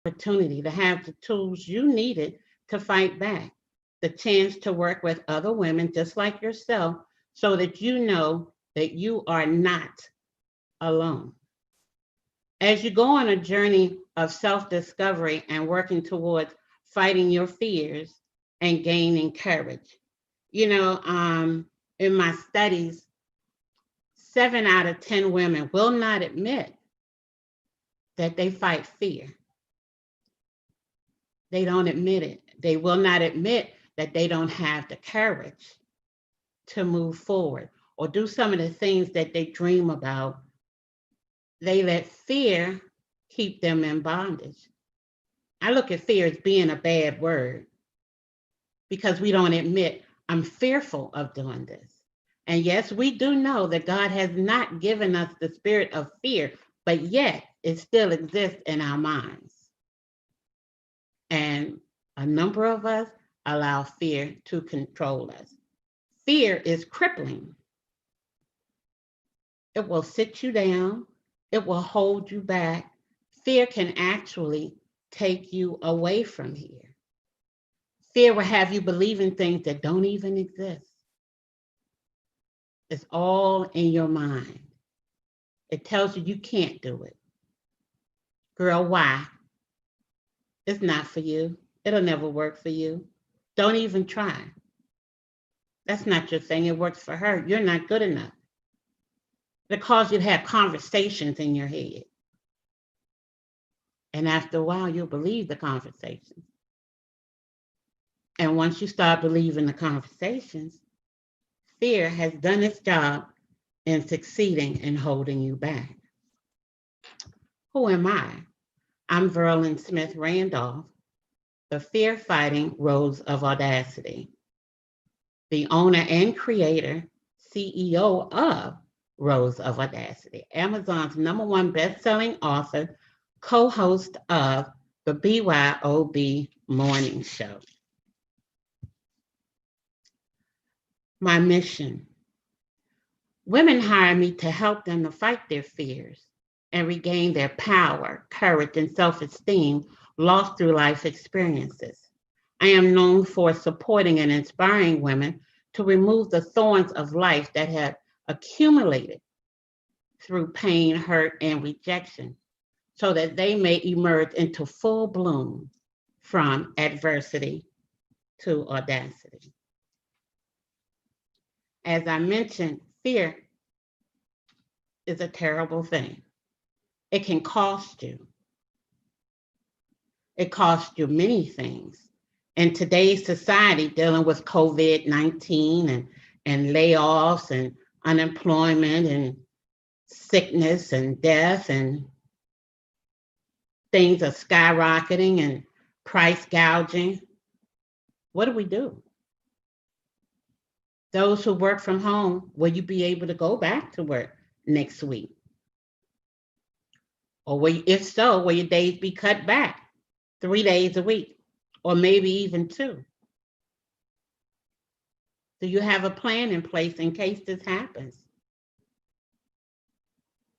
opportunity to have the tools you needed to fight back, the chance to work with other women just like yourself so that you know that you are not alone. As you go on a journey of self discovery and working towards fighting your fears and gaining courage, you know, in my studies, 7 out of 10 women will not admit that they fight fear. They don't admit it. They will not admit that they don't have the courage to move forward or do some of the things that they dream about. They let fear keep them in bondage. I look at fear as being a bad word because we don't admit, I'm fearful of doing this. And yes, we do know that God has not given us the spirit of fear, but yet it still exists in our minds. And a number of us allow fear to control us. Fear is crippling. It will sit you down. It will hold you back. Fear can actually take you away from here. Fear will have you believing things that don't even exist. It's all in your mind. It tells you you can't do it. Girl, why? It's not for you. It'll never work for you. Don't even try. That's not your thing. It works for her. You're not good enough. It causes you to have conversations in your head. And after a while, you'll believe the conversations. And once you start believing the conversations, fear has done its job in succeeding in holding you back. Who am I? I'm Verlin Smith Randolph, the fear-fighting Rose of Audacity, the owner and creator, CEO of Rose of Audacity, Amazon's #1 best-selling author, co-host of the BYOB Morning Show. My mission: women hire me to help them to fight their fears and regain their power, courage, and self-esteem lost through life experiences. I am known for supporting and inspiring women to remove the thorns of life that have accumulated through pain, hurt, and rejection so that they may emerge into full bloom from adversity to audacity. As I mentioned, fear is a terrible thing. It can cost you. It costs you many things. In today's society, dealing with COVID-19 and layoffs and unemployment and sickness and death, and things are skyrocketing and price gouging, what do? Those who work from home, will you be able to go back to work next week? Or if so, will your days be cut back 3 days a week, or maybe even 2? Do you have a plan in place in case this happens?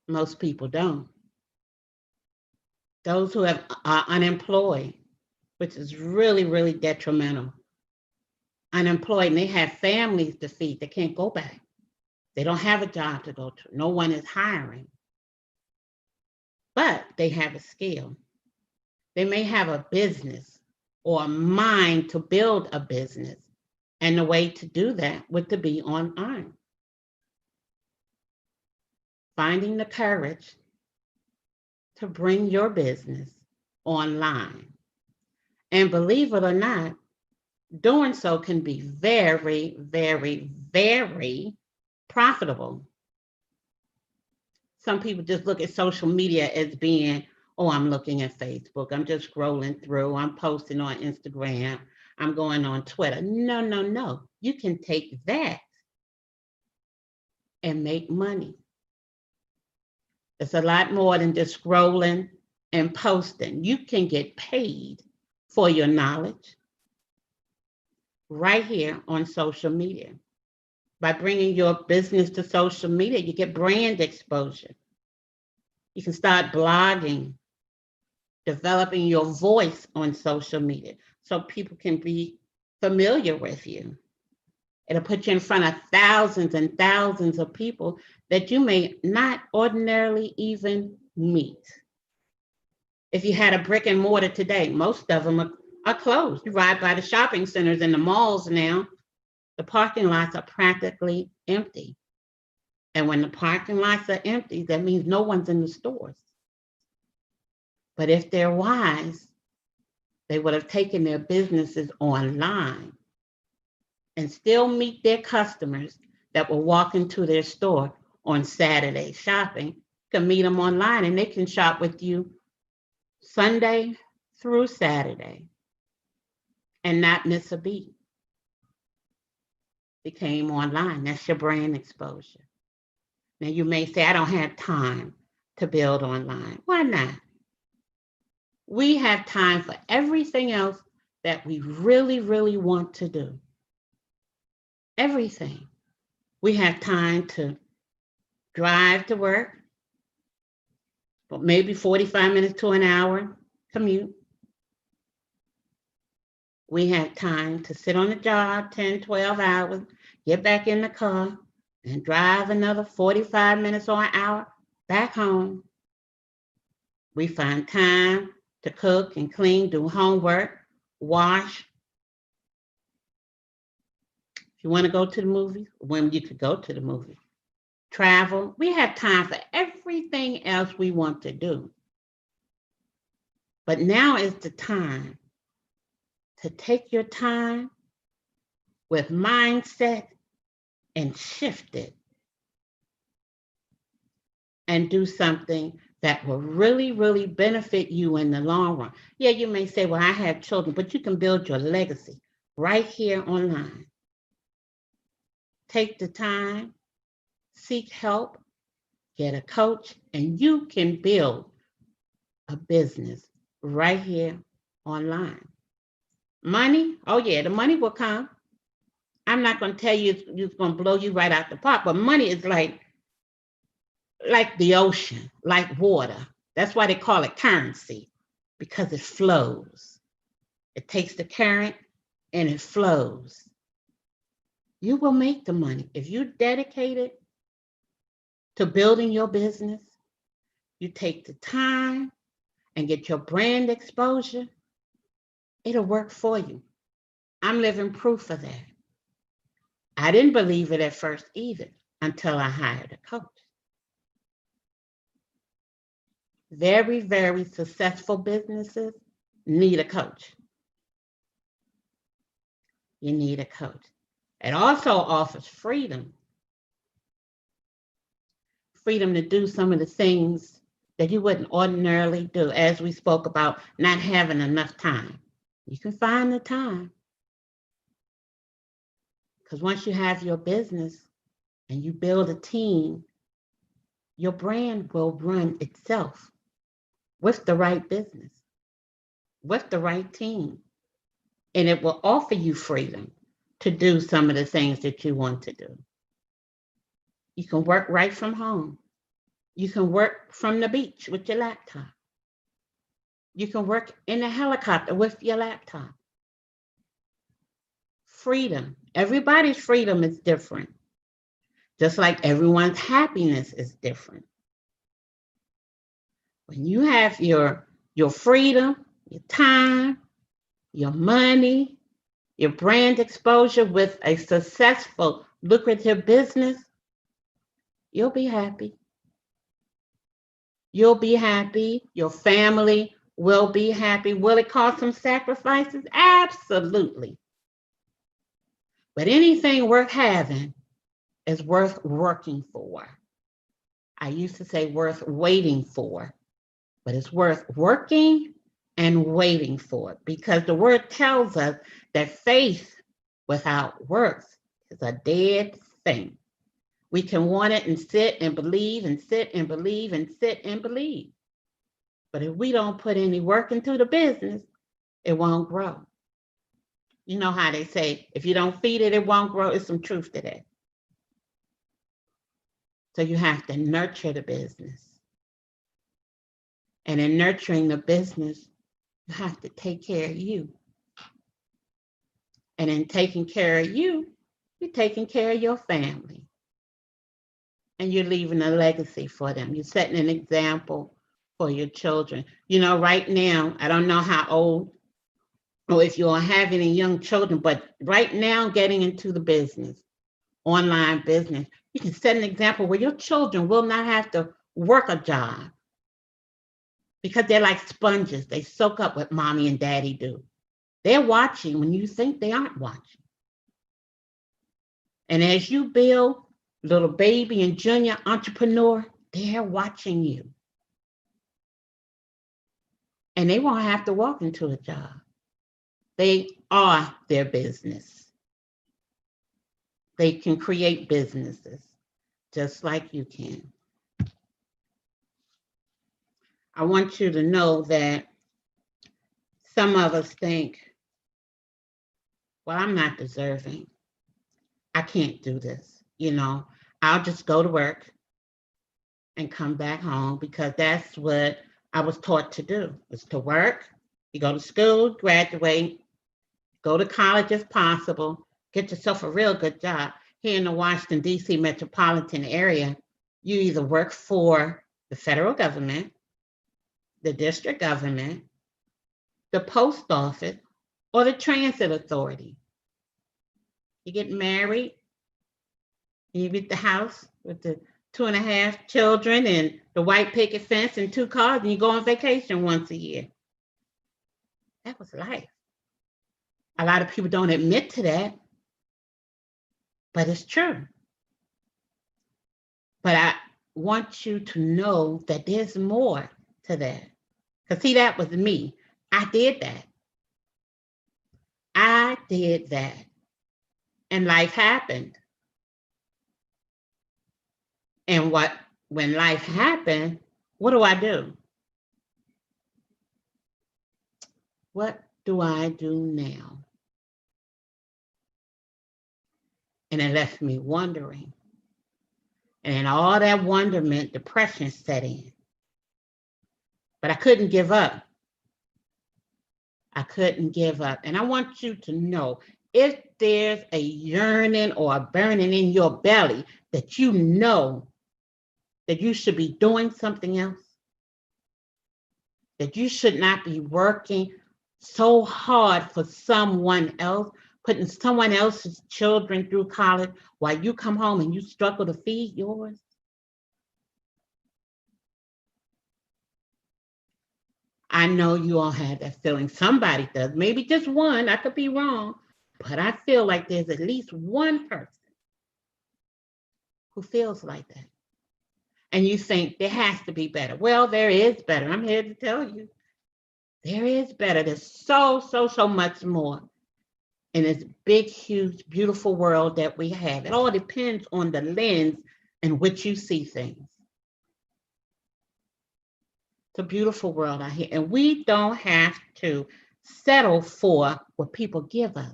Most people don't. Those who are unemployed, which is really, really detrimental. Unemployed, and they have families to feed. They can't go back. They don't have a job to go to. No one is hiring. But they have a skill. They may have a business or a mind to build a business. And the way to do that would to be online. Finding the courage to bring your business online. And believe it or not, doing so can be very, very, very profitable. Some people just look at social media as being, oh, I'm looking at Facebook, I'm just scrolling through, I'm posting on Instagram, I'm going on Twitter. No, no, no. You can take that and make money. It's a lot more than just scrolling and posting. You can get paid for your knowledge right here on social media. By bringing your business to social media, you get brand exposure. You can start blogging. developing your voice on social media so people can be familiar with you. It'll put you in front of thousands and thousands of people that you may not ordinarily even meet. If you had a brick and mortar today, most of them are closed. You ride by the shopping centers and the malls now, the parking lots are practically empty. And when the parking lots are empty, that means no one's in the stores. But if they're wise, they would have taken their businesses online and still meet their customers that will walk into their store on Saturday shopping. You can meet them online and they can shop with you Sunday through Saturday and not miss a beat. It came online. That's your brand exposure. Now you may say, I don't have time to build online. Why not? We have time for everything else that we really, really want to do. Everything. We have time to drive to work, but maybe 45 minutes to an hour commute. We have time to sit on the job 10, 12 hours, get back in the car, and drive another 45 minutes or an hour back home. We find time to cook and clean, do homework, wash. If you want to go to the movies, when you could go to the movies, travel. We have time for everything else we want to do. But now is the time to take your time with mindset and shift it and do something that will really, really benefit you in the long run. Yeah, you may say, well, I have children, but you can build your legacy right here online. Take the time, seek help, get a coach, and you can build a business right here online. Money, oh yeah, the money will come. I'm not going to tell you it's going to blow you right out the park, but money is like the ocean, like water. That's why they call it currency, because it flows. It takes the current and it flows. You will make the money. If you're dedicated to building your business, you take the time and get your brand exposure, it'll work for you. I'm living proof of that. I didn't believe it at first either until I hired a coach. Very, very successful businesses need a coach. You need a coach. It also offers freedom. Freedom to do some of the things that you wouldn't ordinarily do, as we spoke about not having enough time. You can find the time. Because once you have your business and you build a team, your brand will run itself with the right business, with the right team. And it will offer you freedom to do some of the things that you want to do. You can work right from home. You can work from the beach with your laptop. You can work in a helicopter with your laptop. Freedom. Everybody's freedom is different. Just like everyone's happiness is different. When you have your freedom, your time, your money, your brand exposure with a successful, lucrative business, you'll be happy. You'll be happy. Your family will be happy. Will it cost some sacrifices? Absolutely. But anything worth having is worth working for. I used to say worth waiting for, but it's worth working and waiting for it, because the word tells us that faith without works is a dead thing. We can want it and sit and believe and sit and believe and sit and believe. But if we don't put any work into the business, it won't grow. You know how they say, if you don't feed it, it won't grow. It's some truth to that. So you have to nurture the business. And in nurturing the business, you have to take care of you. And in taking care of you, you're taking care of your family. And you're leaving a legacy for them. You're setting an example for your children. You know, right now, I don't know how old or if you all have any young children, but right now, getting into the business, online business, you can set an example where your children will not have to work a job because they're like sponges. They soak up what mommy and daddy do. They're watching when you think they aren't watching. And as you build little baby and junior entrepreneur, they're watching you. And they won't have to walk into a job. They are their business. They can create businesses just like you can. I want you to know that some of us think, well, I'm not deserving. I can't do this. You know, I'll just go to work and come back home because that's what I was taught to do, is to work. You go to school, graduate, go to college if possible, get yourself a real good job. Here in the Washington, D.C. metropolitan area, you either work for the federal government, the district government, the post office, or the transit authority. You get married, you get the house with the 2.5 children and the white picket fence and 2 cars, and you go on vacation once a year. That was life. A lot of people don't admit to that, but it's true. But I want you to know that there's more to that. Because see, that was me. I did that. I did that. And life happened. And when life happened, what do? What do I do now? And it left me wondering. And in all that wonderment, depression set in. But I couldn't give up. I couldn't give up. And I want you to know, if there's a yearning or a burning in your belly that you know that you should be doing something else, that you should not be working so hard for someone else, putting someone else's children through college while you come home and you struggle to feed yours. I know you all have that feeling. Somebody does. Maybe just one. I could be wrong. But I feel like there's at least one person who feels like that. And you think there has to be better. Well, there is better. I'm here to tell you. There is better. There's so much more in this big, huge, beautiful world that we have. It all depends on the lens in which you see things. It's a beautiful world out here. And we don't have to settle for what people give us.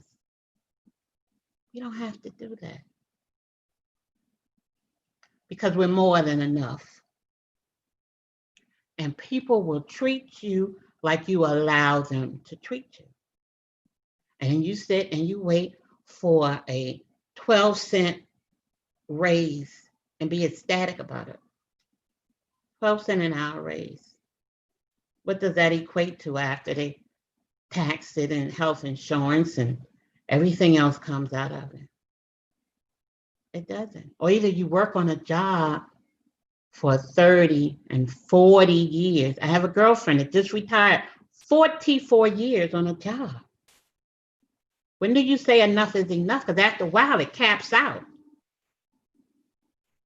You don't have to do that. Because we're more than enough. And people will treat you like you allow them to treat you. And you sit and you wait for a 12-cent raise and be ecstatic about it. 12 cents an hour raise. What does that equate to after they tax it and health insurance and everything else comes out of it? It doesn't. Or either you work on a job for 30 and 40 years. I have a girlfriend that just retired 44 years on a job. When do you say enough is enough? Because after a while, it caps out.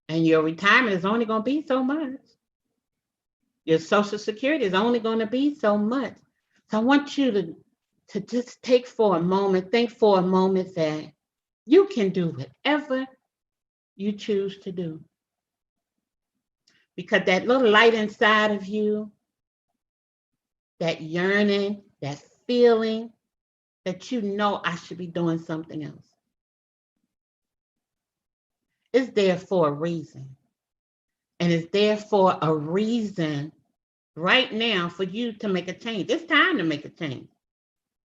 And your retirement is only going to be so much. Your Social Security is only going to be so much. So I want you to just take for a moment, think for a moment that you can do whatever you choose to do. Because that little light inside of you, that yearning, that feeling that you know I should be doing something else, is there for a reason. And it's there for a reason right now for you to make a change. It's time to make a change.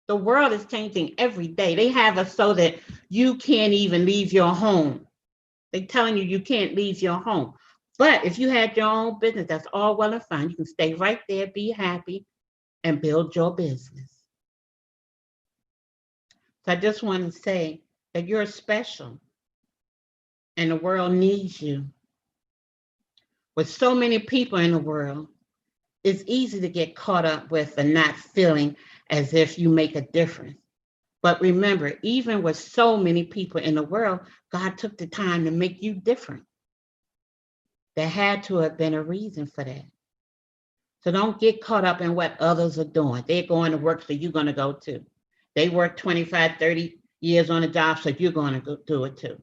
The world is changing every day. They have us so that you can't even leave your home. They're telling you can't leave your home. But if you had your own business, that's all well and fine. You can stay right there, be happy, and build your business. So I just want to say that you're special and the world needs you. With so many people in the world, it's easy to get caught up with and not feeling as if you make a difference. But remember, even with so many people in the world, God took the time to make you different. There had to have been a reason for that. So don't get caught up in what others are doing. They're going to work, so you're going to go too. They work 25, 30 years on a job, so you're going to go do it too.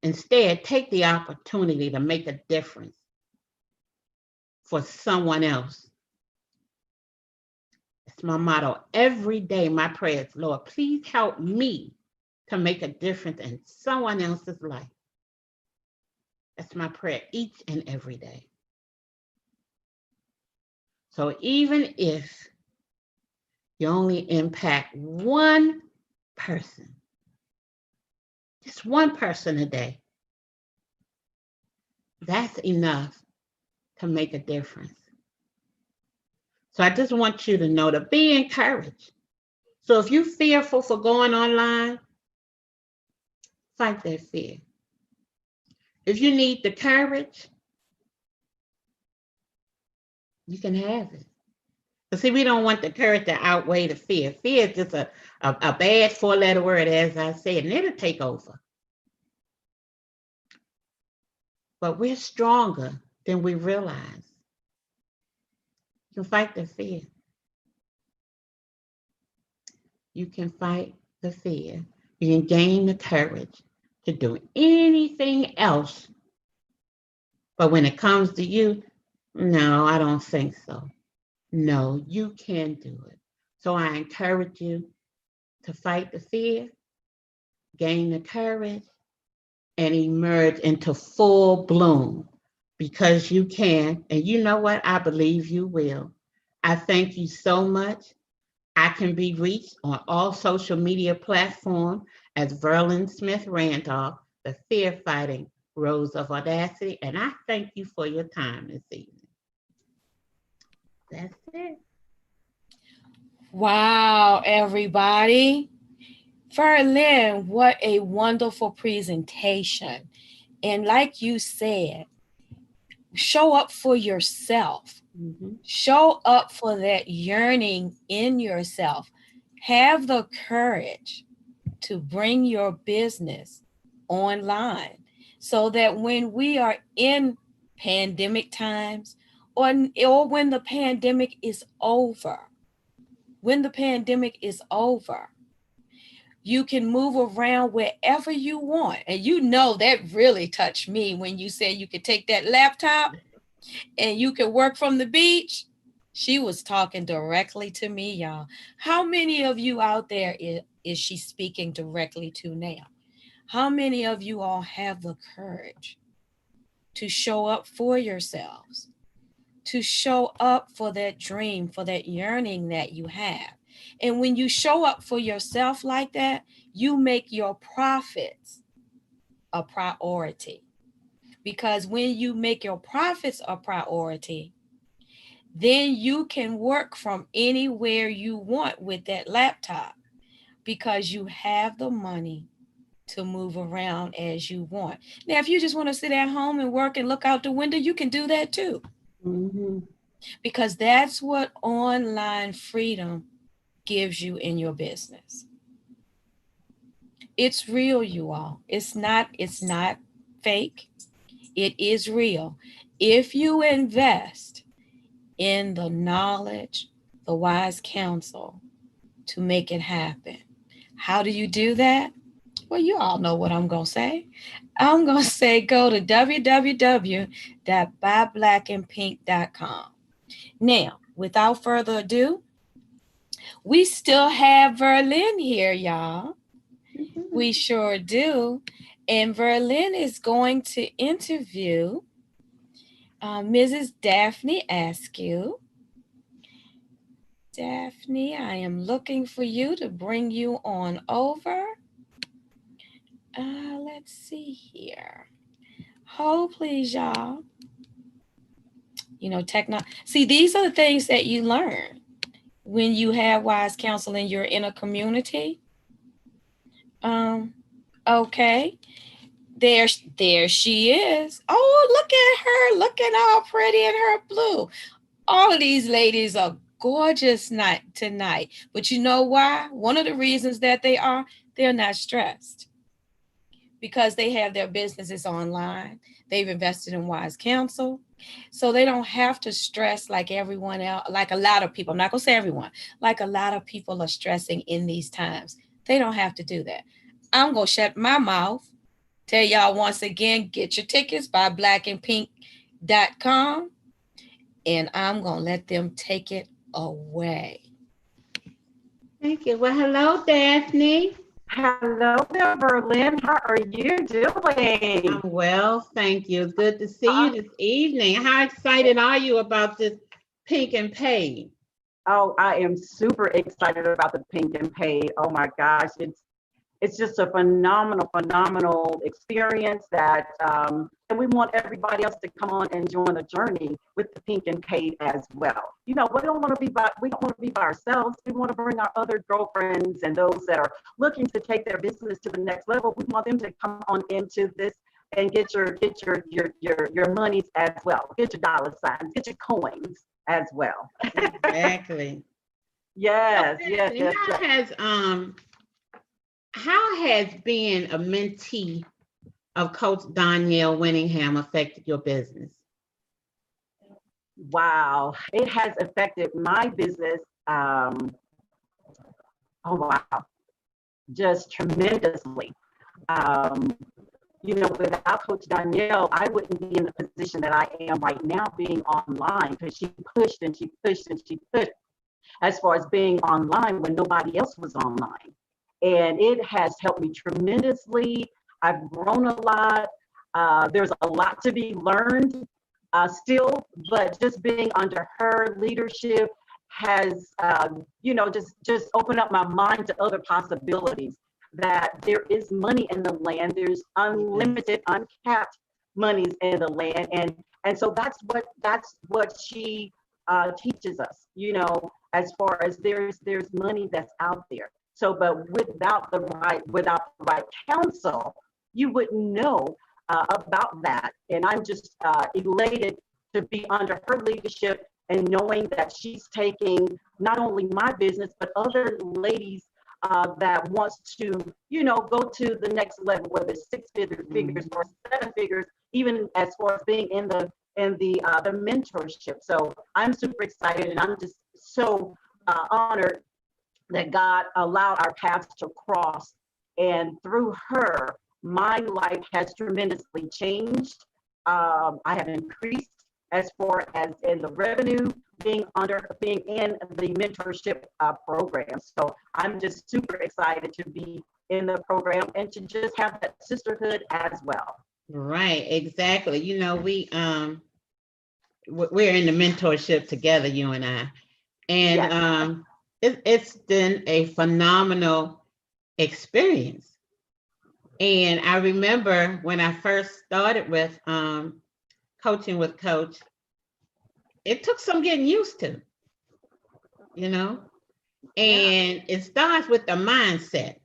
Instead, take the opportunity to make a difference for someone else. It's my motto. Every day, my prayer is, Lord, please help me to make a difference in someone else's life. That's my prayer each and every day. So even if you only impact one person, just one person a day, that's enough to make a difference. So I just want you to know to be encouraged. So if you're fearful for going online, fight that fear. If you need the courage, you can have it. But see, we don't want the courage to outweigh the fear. Fear is just a bad four-letter word, as I said, and it'll take over. But we're stronger than we realize. You can fight the fear. You can fight the fear. You can gain the courage to do anything else. But when it comes to you, no, I don't think so. No, you can do it. So I encourage you to fight the fear, gain the courage, and emerge into full bloom because you can. And you know what? I believe you will. I thank you so much. I can be reached on all social media platforms as Verlin Smith Randolph, the fear fighting Rose of Audacity. And I thank you for your time this evening. That's it. Wow, everybody. Verlin, what a wonderful presentation. And like you said, show up for yourself. Mm-hmm. Show up for that yearning in yourself. Have the courage to bring your business online so that when we are in pandemic times or when the pandemic is over, you can move around wherever you want. And you know that really touched me when you said you could take that laptop and you could work from the beach. She was talking directly to me, y'all. How many of you out there is she speaking directly to now? How many of you all have the courage to show up for yourselves, to show up for that dream, for that yearning that you have? And when you show up for yourself like that, you make your profits a priority. Because when you make your profits a priority, then you can work from anywhere you want with that laptop because you have the money to move around as you want. Now, if you just want to sit at home and work and look out the window, you can do that too. Mm-hmm. Because that's what online freedom gives you in your business. It's real, you all. It's not fake. It is real. If you invest in the knowledge, the wise counsel to make it happen. How do you do that? Well, you all know what I'm going to say. I'm going to say go to www.buyblackandpink.com. Now, without further ado, we still have Verlin here, y'all. Mm-hmm. We sure do. And Verlin is going to interview Mrs. Daphne Askew. Daphne, I am looking for you to bring you on over. Let's see here. Hold, please, y'all. You know, see, these are the things that you learn when you have wise counsel and you're in a community. Okay. There she is. Oh, look at her, looking all pretty in her blue. All of these ladies are gorgeous tonight. But you know why? One of the reasons that they're not stressed because they have their businesses online. They've invested in wise counsel. So they don't have to stress like everyone else, like a lot of people. I'm not going to say everyone, like a lot of people are stressing in these times. They don't have to do that. I'm going to shut my mouth. Tell y'all once again, get your tickets by blackandpink.com. And I'm going to let them take it away. Thank you. Well, hello, Daphne. Hello there, Berlin. How are you doing? I'm well, thank you. It's good to see you this evening. How excited are you about this Pink and Paid? Oh, I am super excited about the Pink and Paid. Oh my gosh, it's just a phenomenal experience that, and we want everybody else to come on and join the journey with the Pink and Paid as well. You know, we don't want to be by ourselves. We want to bring our other girlfriends and those that are looking to take their business to the next level. We want them to come on into this and get your monies as well. Get your dollar signs, get your coins as well. Exactly. Yes. How has being a mentee of Coach Danielle Winningham affected your business? Wow, it has affected my business. Oh wow, just tremendously. You know, without Coach Danielle, I wouldn't be in the position that I am right now being online, because she pushed and she pushed and she pushed as far as being online when nobody else was online. And it has helped me tremendously. I've grown a lot. There's a lot to be learned still, but just being under her leadership has, you know, just opened up my mind to other possibilities, that there is money in the land. There's unlimited, uncapped monies in the land. And so that's what she teaches us, you know, as far as there's money that's out there. So, but without the right counsel, you wouldn't know about that. And I'm just elated to be under her leadership and knowing that she's taking not only my business, but other ladies that wants to, you know, go to the next level, whether it's six figures or seven figures, even as far as being in the mentorship. So I'm super excited, and I'm just so honored that God allowed our paths to cross. And through her, my life has tremendously changed. I have increased as far as in the revenue, being in the mentorship program. So I'm just super excited to be in the program and to just have that sisterhood as well. Right, exactly. You know, we're in the mentorship together, you and I. And yes. It's been a phenomenal experience. And I remember when I first started with coaching with Coach, it took some getting used to, you know, and it starts with the mindset.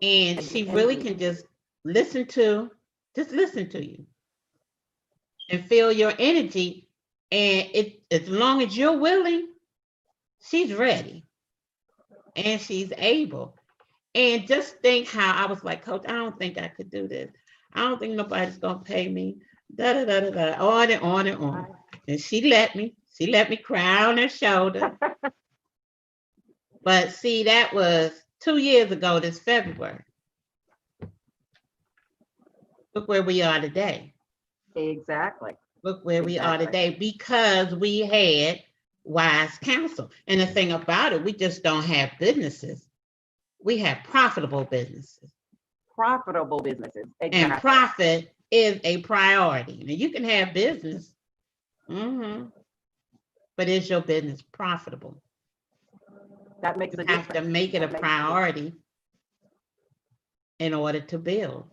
And she really can just listen to you and feel your energy. And as long as you're willing, she's ready and she's able. And just think how I was like, Coach, I don't think I could do this. I don't think nobody's gonna pay me. On and on and on. And she let me cry on her shoulder. But see, that was 2 years ago this February. Look where we are today. Exactly. Look where we are today, because we had wise counsel. And the thing about it, we just don't have businesses. We have profitable businesses. Profitable businesses. Exactly. And profit is a priority. Now, you can have business, but is your business profitable? That makes You a have to difference. make it a That makes priority in order to build.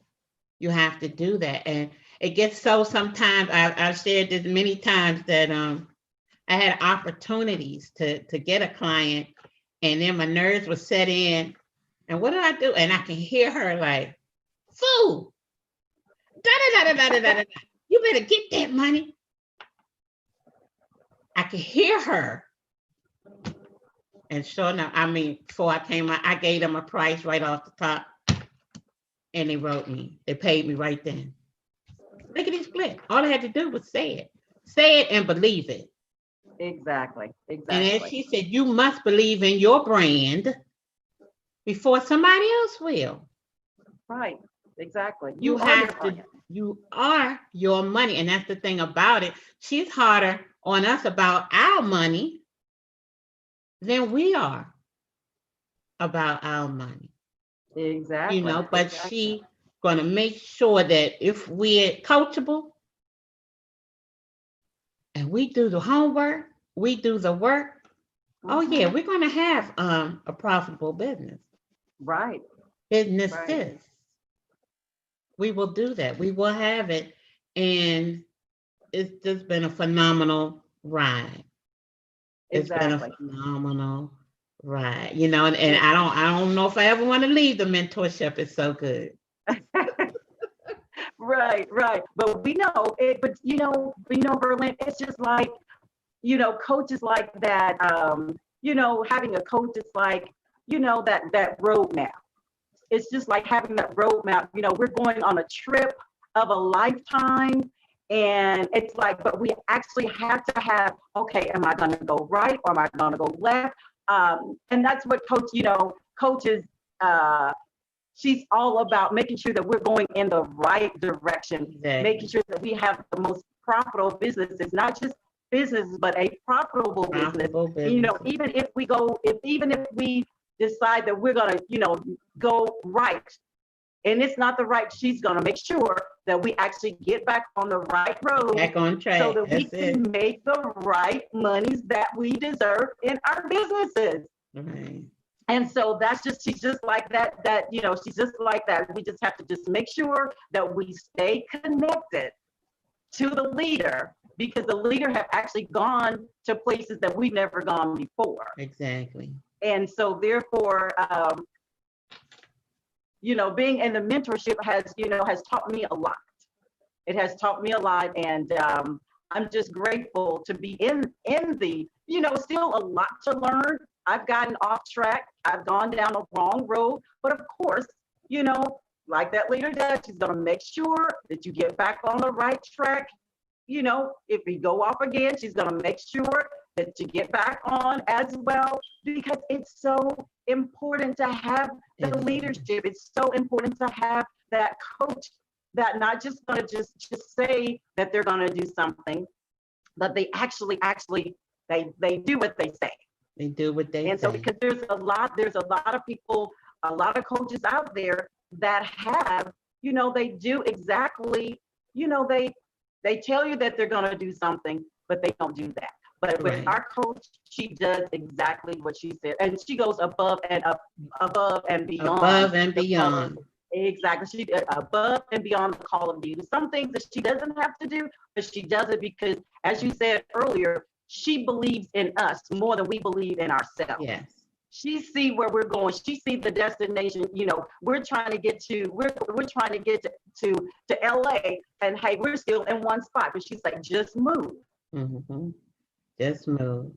You have to do that. And it gets so sometimes, I've shared this many times that I had opportunities to get a client, and then my nerves would set in. And what did I do? And I can hear her like, fool, da da da da da da da. You better get that money. I could hear her. And sure enough, I mean, before I came out, I gave them a price right off the top. And they wrote me. They paid me right then. Lickety split. All I had to do was say it. Say it and believe it. Exactly. And Exactly. as she said, you must believe in your brand before somebody else will. Right. Exactly. You are your have to, brand. you are your money. And that's the thing about it. She's harder on us about our money than we are about our money. Exactly. You know, but Exactly. she gonna make sure that if we're coachable and we do the homework, we do the work, oh yeah, we're gonna have a profitable business. Right. Businesses. We will do that. We will have it. And it's just been a phenomenal ride. It's been a Exactly. phenomenal ride. You know, and I don't know if I ever want to leave the mentorship. It's so good. Right, right. But we know it, but Berlin, it's just like, coaches like that, having a coach is like, that roadmap. It's just like having that roadmap. We're going on a trip of a lifetime. And it's like, but we actually have to have, okay, am I going to go right or am I going to go left? And that's what coaches, she's all about making sure that we're going in the right direction, Exactly. making sure that we have the most profitable businesses, not just business, but a profitable business. Even if we decide that we're going to, go right, and it's not the right, she's going to make sure that we actually get back on the right road, back on track, so that we That's can it. make the right monies that we deserve in our businesses. Right. And so she's just like that, she's just like that. We just have to just make sure that we stay connected to the leader, because the leader have actually gone to places that we've never gone before. Exactly. And so therefore, being in the mentorship has taught me a lot. It has taught me a lot. And I'm just grateful to be in the, still a lot to learn. I've gotten off track. I've gone down the wrong road. But of course, like that leader does, she's going to make sure that you get back on the right track. If we go off again, she's going to make sure that you get back on as well, because it's so important to have the leadership. It's so important to have that coach that not just going to just say that they're going to do something, but they actually they do what they say. They do what they say. And so, because there's a lot of people, a lot of coaches out there that have, they do exactly, they tell you that they're going to do something, but they don't do that. But with our coach, she does exactly what she said, and she goes above and beyond. Above and beyond. Exactly. She did above and beyond the call of duty. Some things that she doesn't have to do, but she does it because, as you said earlier, she believes in us more than we believe in ourselves. Yes. She see where we're going. She see the destination. We're trying to get to LA, and hey, we're still in one spot. But she's like, just move. Mm-hmm. Just move.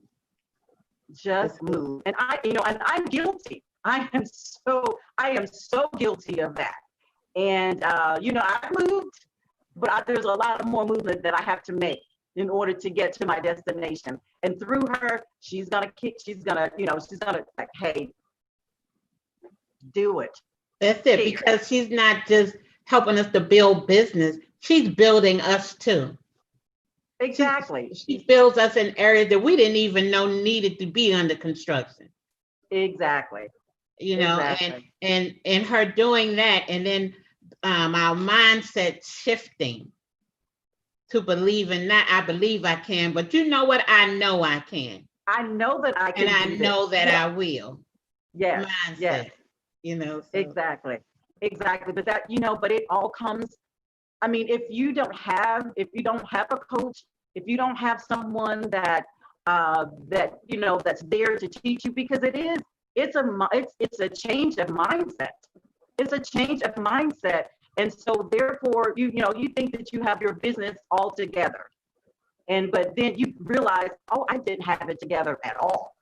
Just move. And I'm guilty. I am so guilty of that. And I moved, but there's a lot of more movement that I have to make in order to get to my destination. And through her, she's gonna like, hey, do it. That's it, because she's not just helping us to build business, she's building us too. Exactly. She builds us in areas that we didn't even know needed to be under construction. Exactly. And her doing that, and then our mindset shifting to believing that I believe I can, but you know what? I know I can. I know that I can. And I know that I will. Yes. Mindset. Yes. You know. So. Exactly. But that, but it all comes. I mean, if you don't have a coach, if you don't have someone that that's there to teach you, because it's a change of mindset. It's a change of mindset. And so therefore, you think that you have your business all together. But then you realize, oh, I didn't have it together at all.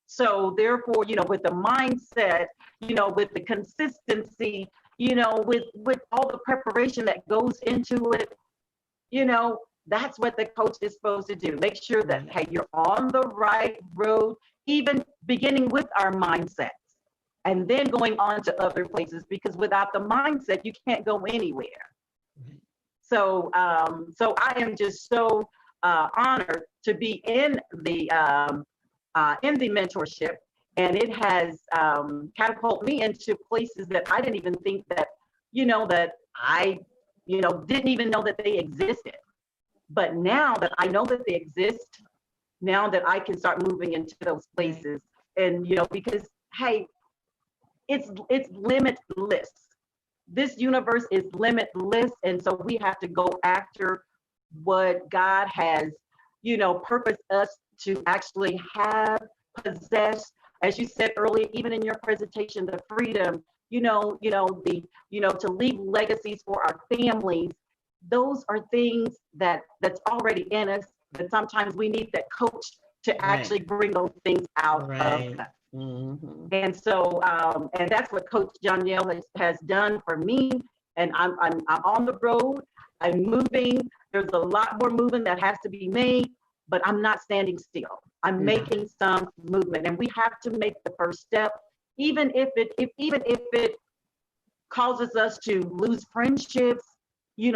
So therefore, with the mindset, with the consistency, with all the preparation that goes into it, that's what the coach is supposed to do. Make sure that, hey, you're on the right road, even beginning with our mindsets and then going on to other places, because without the mindset, you can't go anywhere. So I am just so honored to be in the mentorship, and it has catapulted me into places that I didn't even think that I didn't even know that they existed. But now that I know that they exist, now that I can start moving into those places, and because, hey, it's limitless. This universe is limitless, and so we have to go after what God has purposed us to actually have, possess, as you said earlier, even in your presentation, the freedom, to leave legacies for our families. Those are things that's already in us, but sometimes we need that coach to actually bring those things out of us. Mm-hmm. And so, and that's what Coach Danielle has done for me. And I'm on the road. I'm moving. There's a lot more moving that has to be made, but I'm not standing still. I'm making some movement, and we have to make the first step, even if it causes us to lose friendships. We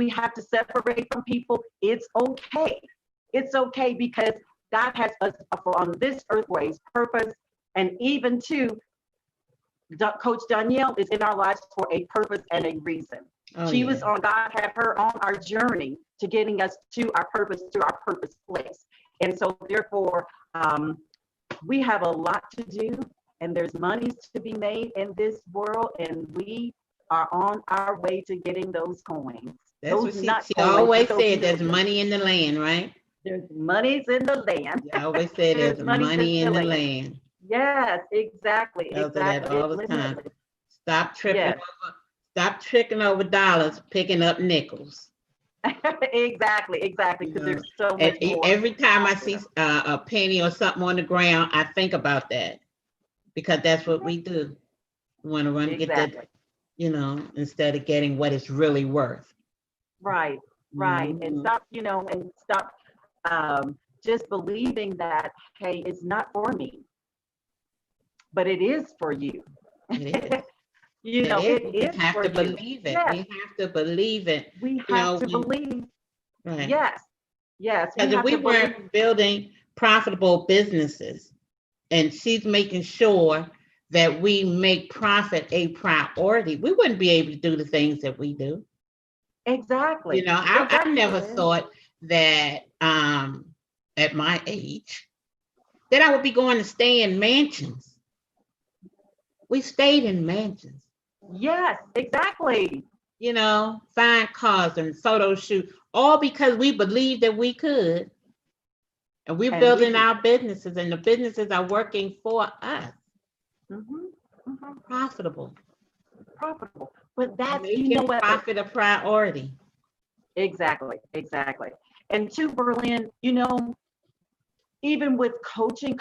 have to separate from people. It's okay. It's okay, because God has us on this earthway's purpose, and even Coach Danielle is in our lives for a purpose and a reason. God had her on our journey to getting us to our purpose place. And so therefore, we have a lot to do, and there's monies to be made in this world, and we are on our way to getting those coins. That's what she always said, there's money in the land, right? There's monies in the land. I always say there's money in the land. Yes, exactly. That all the time. Stop tricking over dollars, picking up nickels. Exactly. Because there's so much more. Every time I see a penny or something on the ground, I think about that, because that's what we do. We want to run and get that, instead of getting what it's really worth. Right. Mm-hmm. And stop just believing that, hey, it's not for me, but it is for you. It is. We have to believe it. Yes. We have to believe it. We have to believe. Right. Yes. Because if we weren't building profitable businesses, and she's making sure that we make profit a priority, we wouldn't be able to do the things that we do. Exactly. I never thought that at my age that I would be going to stay in mansions. We stayed in mansions. Yes, exactly. Fine cars and photo shoot, all because we believed that we could. And we're building our businesses, and the businesses are working for us. Mm-hmm. Mm-hmm. Profitable. But that's, making profit a priority. Exactly. And to Berlin, even with coaching,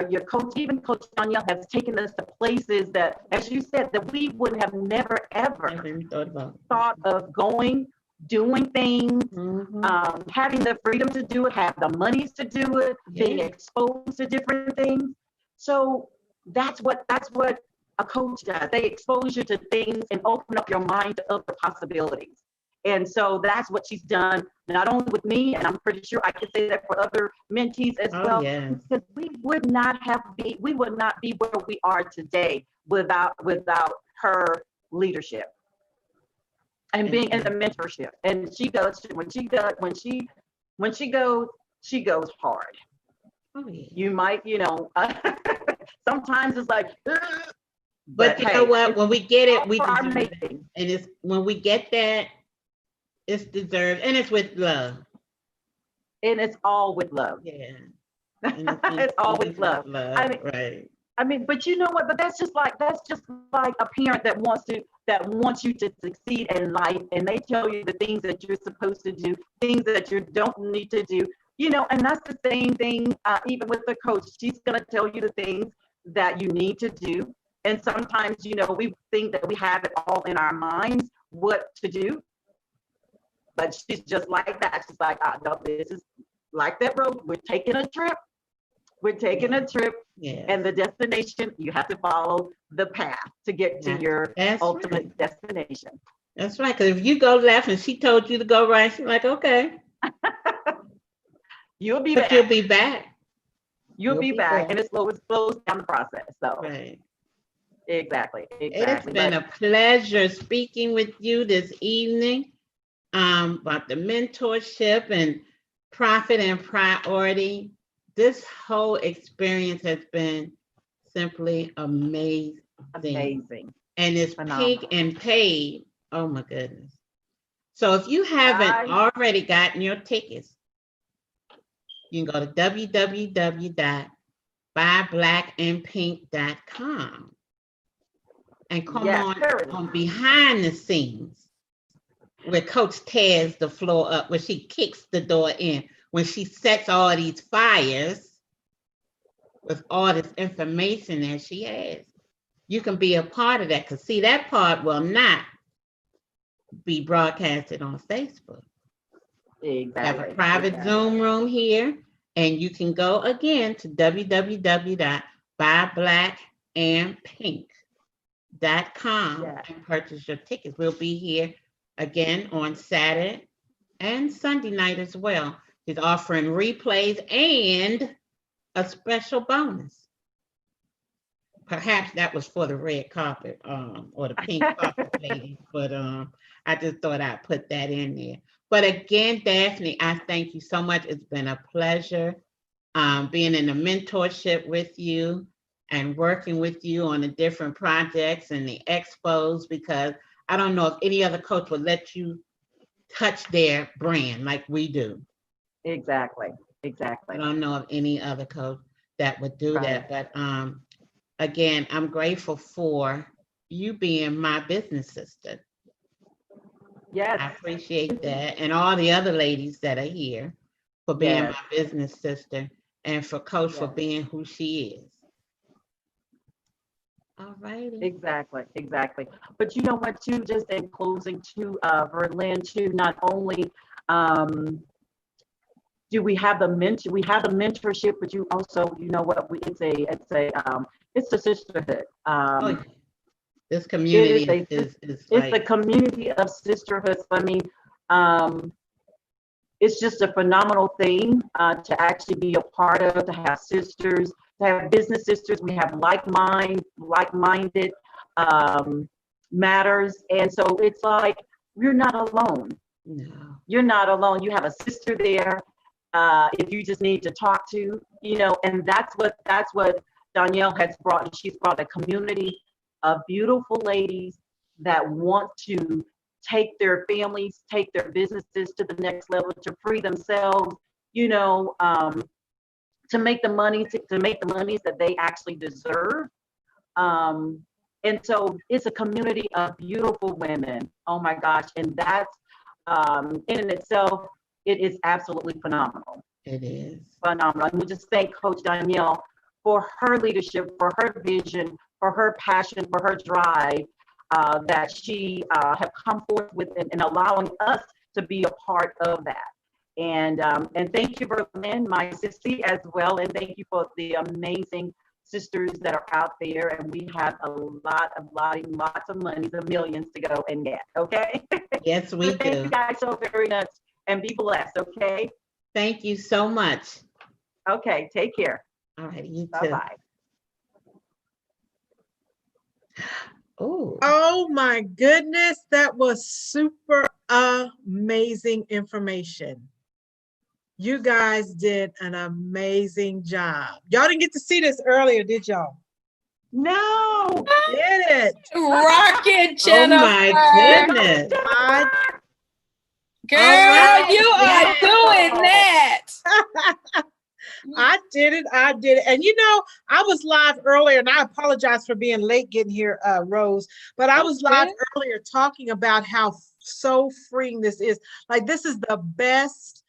your coach, even Coach Danielle has taken us to places that, as you said, that we would have never, ever thought of going, doing things, having the freedom to do it, have the monies to do it, being exposed to different things. So that's what a coach does. They expose you to things and open up your mind to other possibilities. And so that's what she's done, not only with me, and I'm pretty sure I could say that for other mentees as well. Yes. Because we would not be where we are today without her leadership. and being in the mentorship. And she does, when she goes hard. Oh, yeah. You might, sometimes it's like, ugh, But you know what? When we get it, we all for our deserve it. making. And it's when we get that, it's deserved, and it's with love. And it's all with love. Yeah. It's all with love. Right. I mean, but you know what? But that's just like a parent that wants you to succeed in life, and they tell you the things that you're supposed to do, things that you don't need to do. And that's the same thing. Even with the coach, she's gonna tell you the things that you need to do. And sometimes, we think that we have it all in our minds what to do, but she's just like that. She's like, no, this is like that road. We're taking a trip. Yeah. And the destination, you have to follow the path to get to your ultimate destination. That's right. Because if you go left and she told you to go right, she's like, okay. You'll be back. You'll be back. You'll be back. And it slows down the process. So right. Exactly. It's been a pleasure speaking with you this evening about the mentorship and profit and priority. This whole experience has been simply amazing. And it's Pink and Paid. Oh my goodness. So if you haven't already gotten your tickets, you can go to www.buyblackandpink.com and come on behind the scenes where Coach tears the floor up, where she kicks the door in, when she sets all these fires with all this information that she has. You can be a part of that, because see, that part will not be broadcasted on Facebook. Exactly. We have a private Zoom room here, and you can go again to www.buyblackandpink.com and purchase your tickets. We'll be here again on Saturday and Sunday night as well. He's offering replays and a special bonus. Perhaps that was for the red carpet or the pink carpet ladies, but I just thought I'd put that in there. But again, Daphne, I thank you so much. It's been a pleasure being in a mentorship with you and working with you on the different projects and the expos, because I don't know if any other coach would let you touch their brand like we do. Exactly. I don't know of any other coach that would do that. But again, I'm grateful for you being my business sister. Yes. I appreciate that. And all the other ladies that are here for being my business sister, and for Coach for being who she is. All righty. Exactly. But you know what, too, just in closing, too, Verlyn, too, not only do we have the mentorship, but you also, you know what, it's a sisterhood. This community is it's a community of sisterhoods. I mean, it's just a phenomenal thing to actually be a part of, to have sisters, to have business sisters. We have like-minded matters. And so it's like, you're not alone. No. You're not alone. You have a sister there if you just need to talk to, and that's what Danielle has brought. She's brought a community of beautiful ladies that want to take their families, take their businesses to the next level, to free themselves, to make the money, to make the monies that they actually deserve. And so it's a community of beautiful women. Oh my gosh. And that's in itself, it is absolutely phenomenal. It is phenomenal. And we just thank Coach Danielle for her leadership, for her vision, for her passion, for her drive that she have come forth with, and allowing us to be a part of that. And thank you, Verlyn, my sissy, as well. And thank you for the amazing sisters that are out there. And we have lots of money, the millions to go and get. Okay. Yes, we do. Thank you guys so very much, and be blessed. Okay. Thank you so much. Okay. Take care. All right. You too. Bye-bye. Oh, Oh my goodness, that was super amazing information. You guys did an amazing job. Y'all didn't get to see this earlier, did y'all? No. Did it? Rocket, oh my Jennifer. goodness. I, Girl, right. you are doing that. I did it. I did it. And you know, I was live earlier, and I apologize for being late getting here, Rose. But I was live Okay. earlier talking about how so freeing this is. Like, this is the best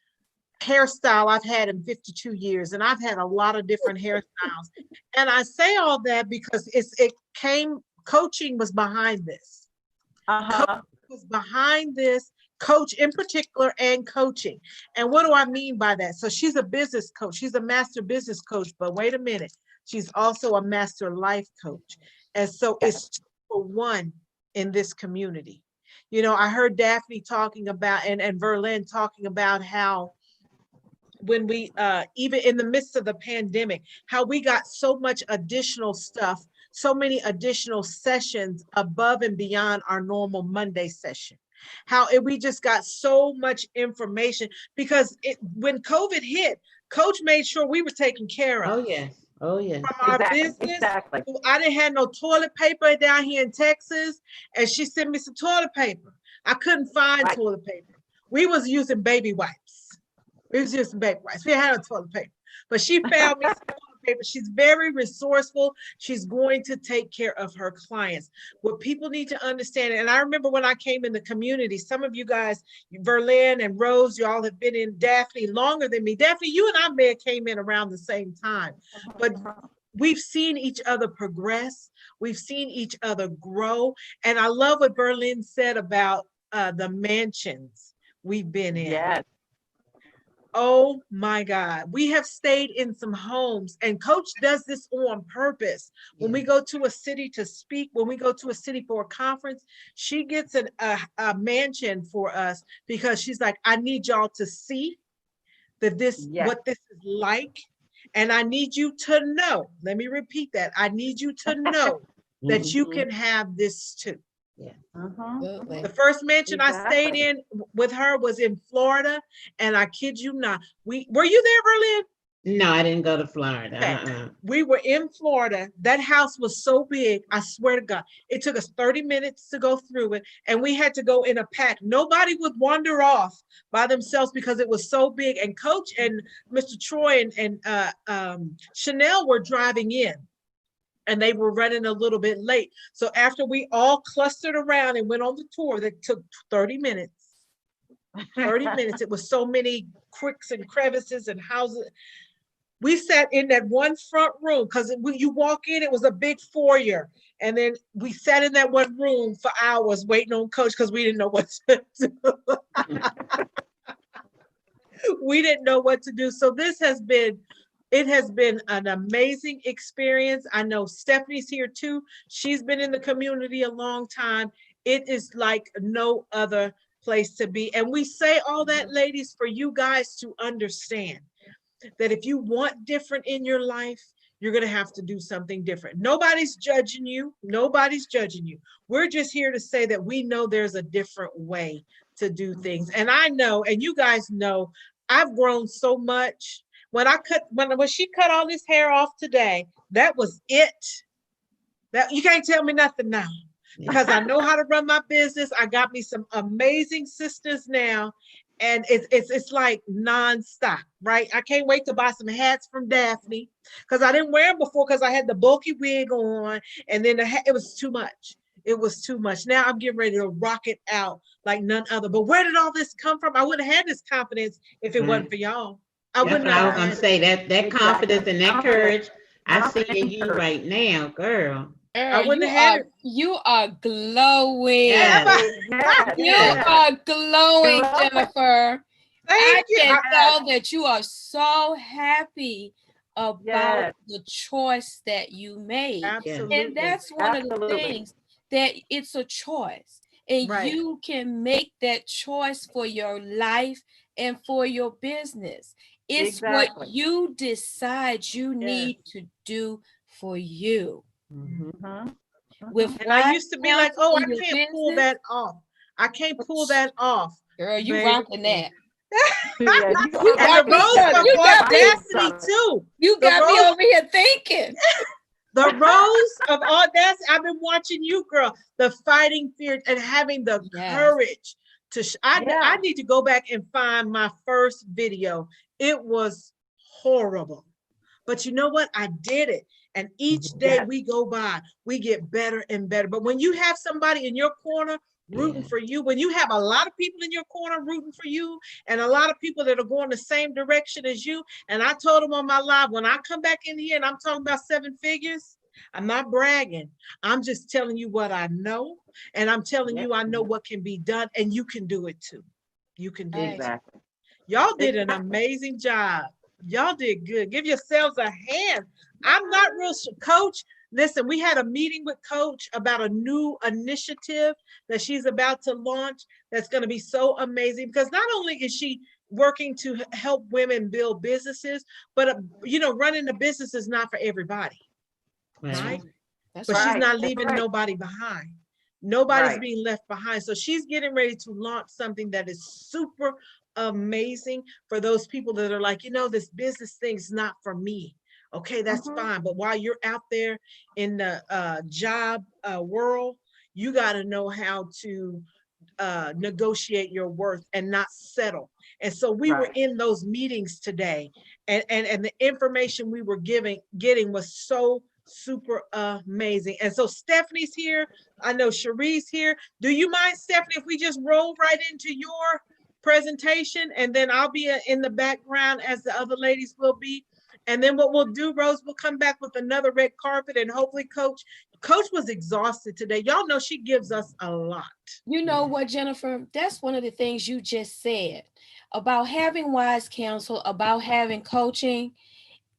hairstyle I've had in 52 years, and I've had a lot of different hairstyles. And I say all that because coaching was behind this. Uh-huh. Was behind this, coach in particular, and coaching. And what do I mean by that? So she's a business coach. She's a master business coach, but wait a minute. She's also a master life coach. And so it's 2 for 1 in this community. You know, I heard Daphne talking about, and Verlin talking about how when we, even in the midst of the pandemic, how we got so much additional stuff, so many additional sessions above and beyond our normal Monday session. How we just got so much information because when COVID hit, Coach made sure we were taken care of. Oh, yes. Oh, yes. From our business. Exactly. I didn't have no toilet paper down here in Texas, and she sent me some toilet paper. I couldn't find toilet paper. We was using baby wipes. We was using baby wipes. We had a toilet paper, but she found me some toilet paper. She's very resourceful. She's going to take care of her clients. What people need to understand, and I remember when I came in the community, some of you guys, Verlin and Rose, y'all have been in, Daphne longer than me. Daphne, you and I may have came in around the same time, but we've seen each other progress. We've seen each other grow. And I love what Verlin said about the mansions we've been in. Yes. Oh my God. We have stayed in some homes, and Coach does this on purpose. When we go to a city to speak, when we go to a city for a conference, she gets a mansion for us because she's like, I need y'all to see that what this is like. And I need you to know, let me repeat that. I need you to know that you can have this too. Yeah. The first mansion I stayed in with her was in Florida, and I kid you not, were you there, Berlin? No, I didn't go to Florida. Okay. We were in Florida. That house was so big, I swear to God, it took us 30 minutes to go through it, and we had to go in a pack. Nobody would wander off by themselves because it was so big. And Coach and Mr. Troy and Chanel were driving in, and they were running a little bit late. So after we all clustered around and went on the tour, that took 30 minutes. 30 minutes. It was so many cricks and crevices and houses. We sat in that one front room because when you walk in, it was a big foyer. And then we sat in that one room for hours waiting on Coach because we didn't know what to do. We didn't know what to do. So it has been an amazing experience. I know Stephanie's here too. She's been in the community a long time. It is like no other place to be. And we say all that, ladies, for you guys to understand that if you want different in your life, you're going to have to do something different. Nobody's judging you. Nobody's judging you. We're just here to say that we know there's a different way to do things. And I know, and you guys know, I've grown so much. When she cut all this hair off today, that was it. That you can't tell me nothing now because I know how to run my business. I got me some amazing sisters now, and it's like nonstop, right? I can't wait to buy some hats from Daphne because I didn't wear them before because I had the bulky wig on, and then it was too much. It was too much. Now I'm getting ready to rock it out like none other. But where did all this come from? I wouldn't have had this confidence if it wasn't for y'all. That's what I was gonna say. That confidence and that courage I see in you right now, girl. I wouldn't have had it. You are glowing. Yes. You are glowing, Jennifer. I you. can tell that you are so happy about the choice that you made. Absolutely. And that's one of the things, that it's a choice. And you can make that choice for your life and for your business. It's what you decide you need to do for you. with And I used to be like, counsel oh, I in your can't pull business, that off. I can't pull that off. girl, you baby. rocking that. Yeah, You And got the me, rose of you got me, audacity too. you The got me rose- over here thinking. The rose of audacity. I've been watching you, girl. The fighting fear and having the Yes. courage to. I Yeah. need to go back and find my first video. It was horrible, but you know what? I did it. And each day Yes. we go by, we get better and better. But when you have somebody in your corner rooting Yeah. for you, when you have a lot of people in your corner rooting for you, and a lot of people that are going the same direction as you, and I told them on my live, when I come back in here and I'm talking about 7 figures, I'm not bragging. I'm just telling you what I know, and I'm telling you I know what can be done, and you can do it too. You can do it. Exactly. Y'all did an amazing job. Y'all did good. Give yourselves a hand. I'm not real sure. Coach, listen, we had a meeting with Coach about a new initiative that she's about to launch that's going to be so amazing, because not only is she working to help women build businesses, but you know, running a business is not for everybody, right? That's But right. she's not That's leaving right. nobody behind. Nobody's Right. being left behind. So she's getting ready to launch something that is super amazing for those people that are like, you know, this business thing's not for me. Okay, that's fine. But while you're out there in the job world, you got to know how to negotiate your worth and not settle. And so we were Right. in those meetings today, and the information we were getting was so super amazing. And so Stephanie's here. I know Cherie's here. Do you mind, Stephanie, if we just roll right into your presentation, and then I'll be in the background as the other ladies will be. And then what we'll do, Rose, we'll come back with another red carpet, and hopefully Coach was exhausted today. Y'all know she gives us a lot. You know what, Jennifer? That's one of the things you just said about having wise counsel, about having coaching.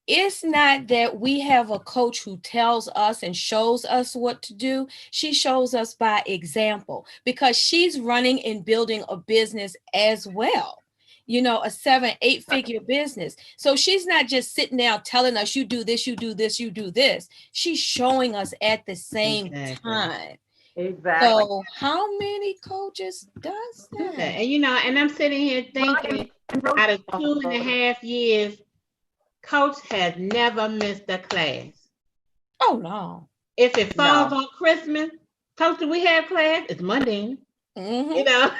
It's not that we have a coach who tells us and shows us what to do. She shows us by example, because she's running and building a business as well. You know, a 7-8 figure business. So she's not just sitting there telling us, you do this, you do this, you do this. She's showing us at the same time. Exactly. So how many coaches does Yeah, that? and you know, and I'm sitting here thinking, out of 2.5 years, Coach has never missed a class. Oh no. If it falls No. on Christmas, Coach, do we have class? It's Monday. Mhm. You know,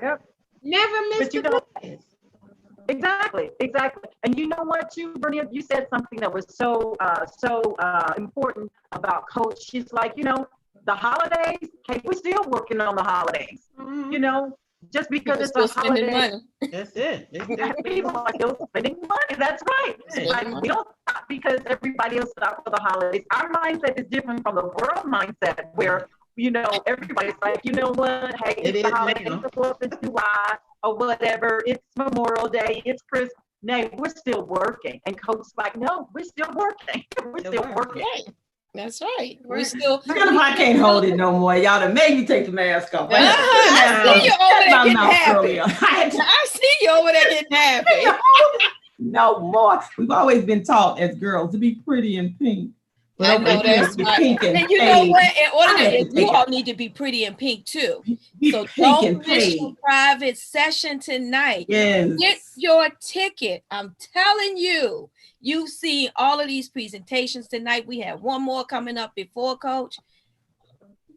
Yep. never missed But you a know- class. Exactly. And you know what, you, Bernie, you said something that was so important about Coach. She's like, you know, the holidays, hey, we're still working on the holidays. Mhm. You know, just because People it's still a spending holiday, money. That's it. people are still spending money. That's right. Spending Like, money. we don't stop because everybody else stops for the holidays. Our mindset is different from the world mindset, where, you know, everybody's like, you know what, hey, It it's is the holidays, now. the 4th of July or whatever, it's Memorial Day, it's Christmas. No, we're still working. And Coach's like, no, we're still working. We're still working. That's right. We Right. still. Jennifer, I can't hold it no more. Y'all done made me take the mask off. I had to put the I mask see on. you Shut over there my getting mouth happy. earlier. I had to I see you over there getting happy. no more. We've always been taught as girls to be pretty and pink. But I over know here, that's be right. pink and And you know paid. what? In order I had to, to you take all it. need to be pretty and pink too. Be So pink don't and miss your paid. private session tonight. Yes. Get your ticket. I'm telling you. You've seen all of these presentations tonight. We have one more coming up before Coach.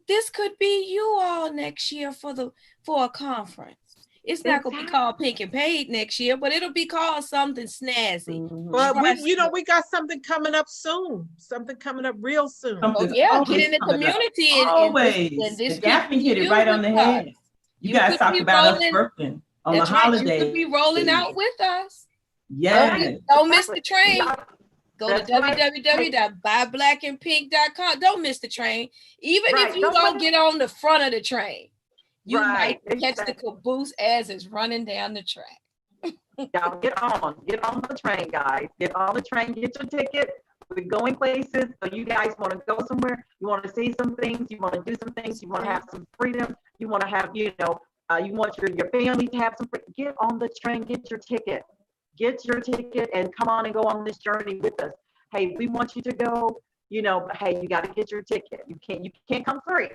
This could be you all next year for a conference. It's not going to be called Pink and Paid next year, but it'll be called something snazzy. But Trust me. we got something coming up soon. Something coming up real soon. Oh Something's yeah, always get in the coming up. community Always. and this And Daphne could hit be it you right on with the head. us. You guys could talk be about us rolling- working on the That's right. You holidays. could be rolling out with us. Yes. Don't miss the train. Yeah, Go to That's right. www.buyblackandpink.com. Don't miss the train. Even if Right. you Don't don't miss- get on the front of the train, you Right. might catch the Exactly. caboose as it's running down the track. Y'all get on the train, guys. Get on the train, get your ticket. We're going places. So you guys want to go somewhere, you want to see some things, you want to do some things, you want to have some freedom, you want to have, you want your family to have some freedom. Get on the train, get your ticket. Get your ticket and come on and go on this journey with us. Hey, we want you to go, you know, hey, you got to get your ticket. You can't come free,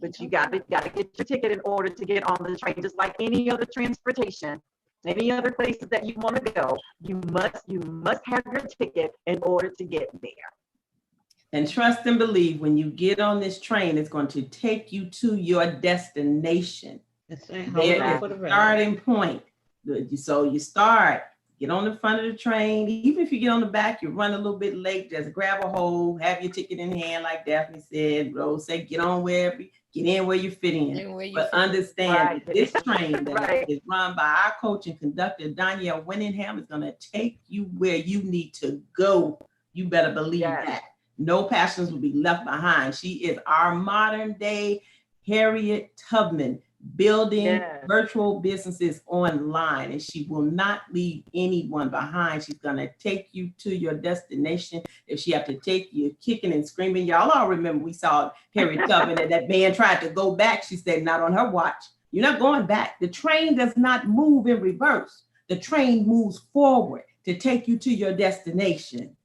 but you got to get your ticket in order to get on the train. Just like any other transportation, any other places that you want to go, you must have your ticket in order to get there. And trust and believe, when you get on this train, it's going to take you to your destination. That's right. There Hold on is for the a ride. starting point. So you start, get on the front of the train. Even if you get on the back, you run a little bit late, just grab a hold, have your ticket in hand, like Daphne said. Rose said, get in where you fit in. But understand that this train that is run by our coach and conductor, Danielle Winningham, is going to take you where you need to go. You better believe that. No passengers will be left behind. She is our modern day Harriet Tubman, building virtual businesses online, and she will not leave anyone behind. She's going to take you to your destination. If she have to take you kicking and screaming, y'all all remember we saw Harriet Tubman and that man tried to go back. She said, not on her watch. You're not going back. The train does not move in reverse. The train moves forward to take you to your destination.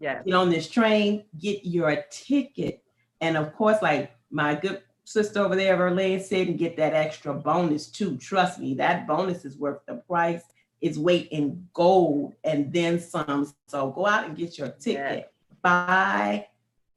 Get on this train, get your ticket. And of course, like my good sister over there, Verlaine said, and get that extra bonus too. Trust me, that bonus is worth the price. It's weight in gold and then some. So go out and get your ticket. Buy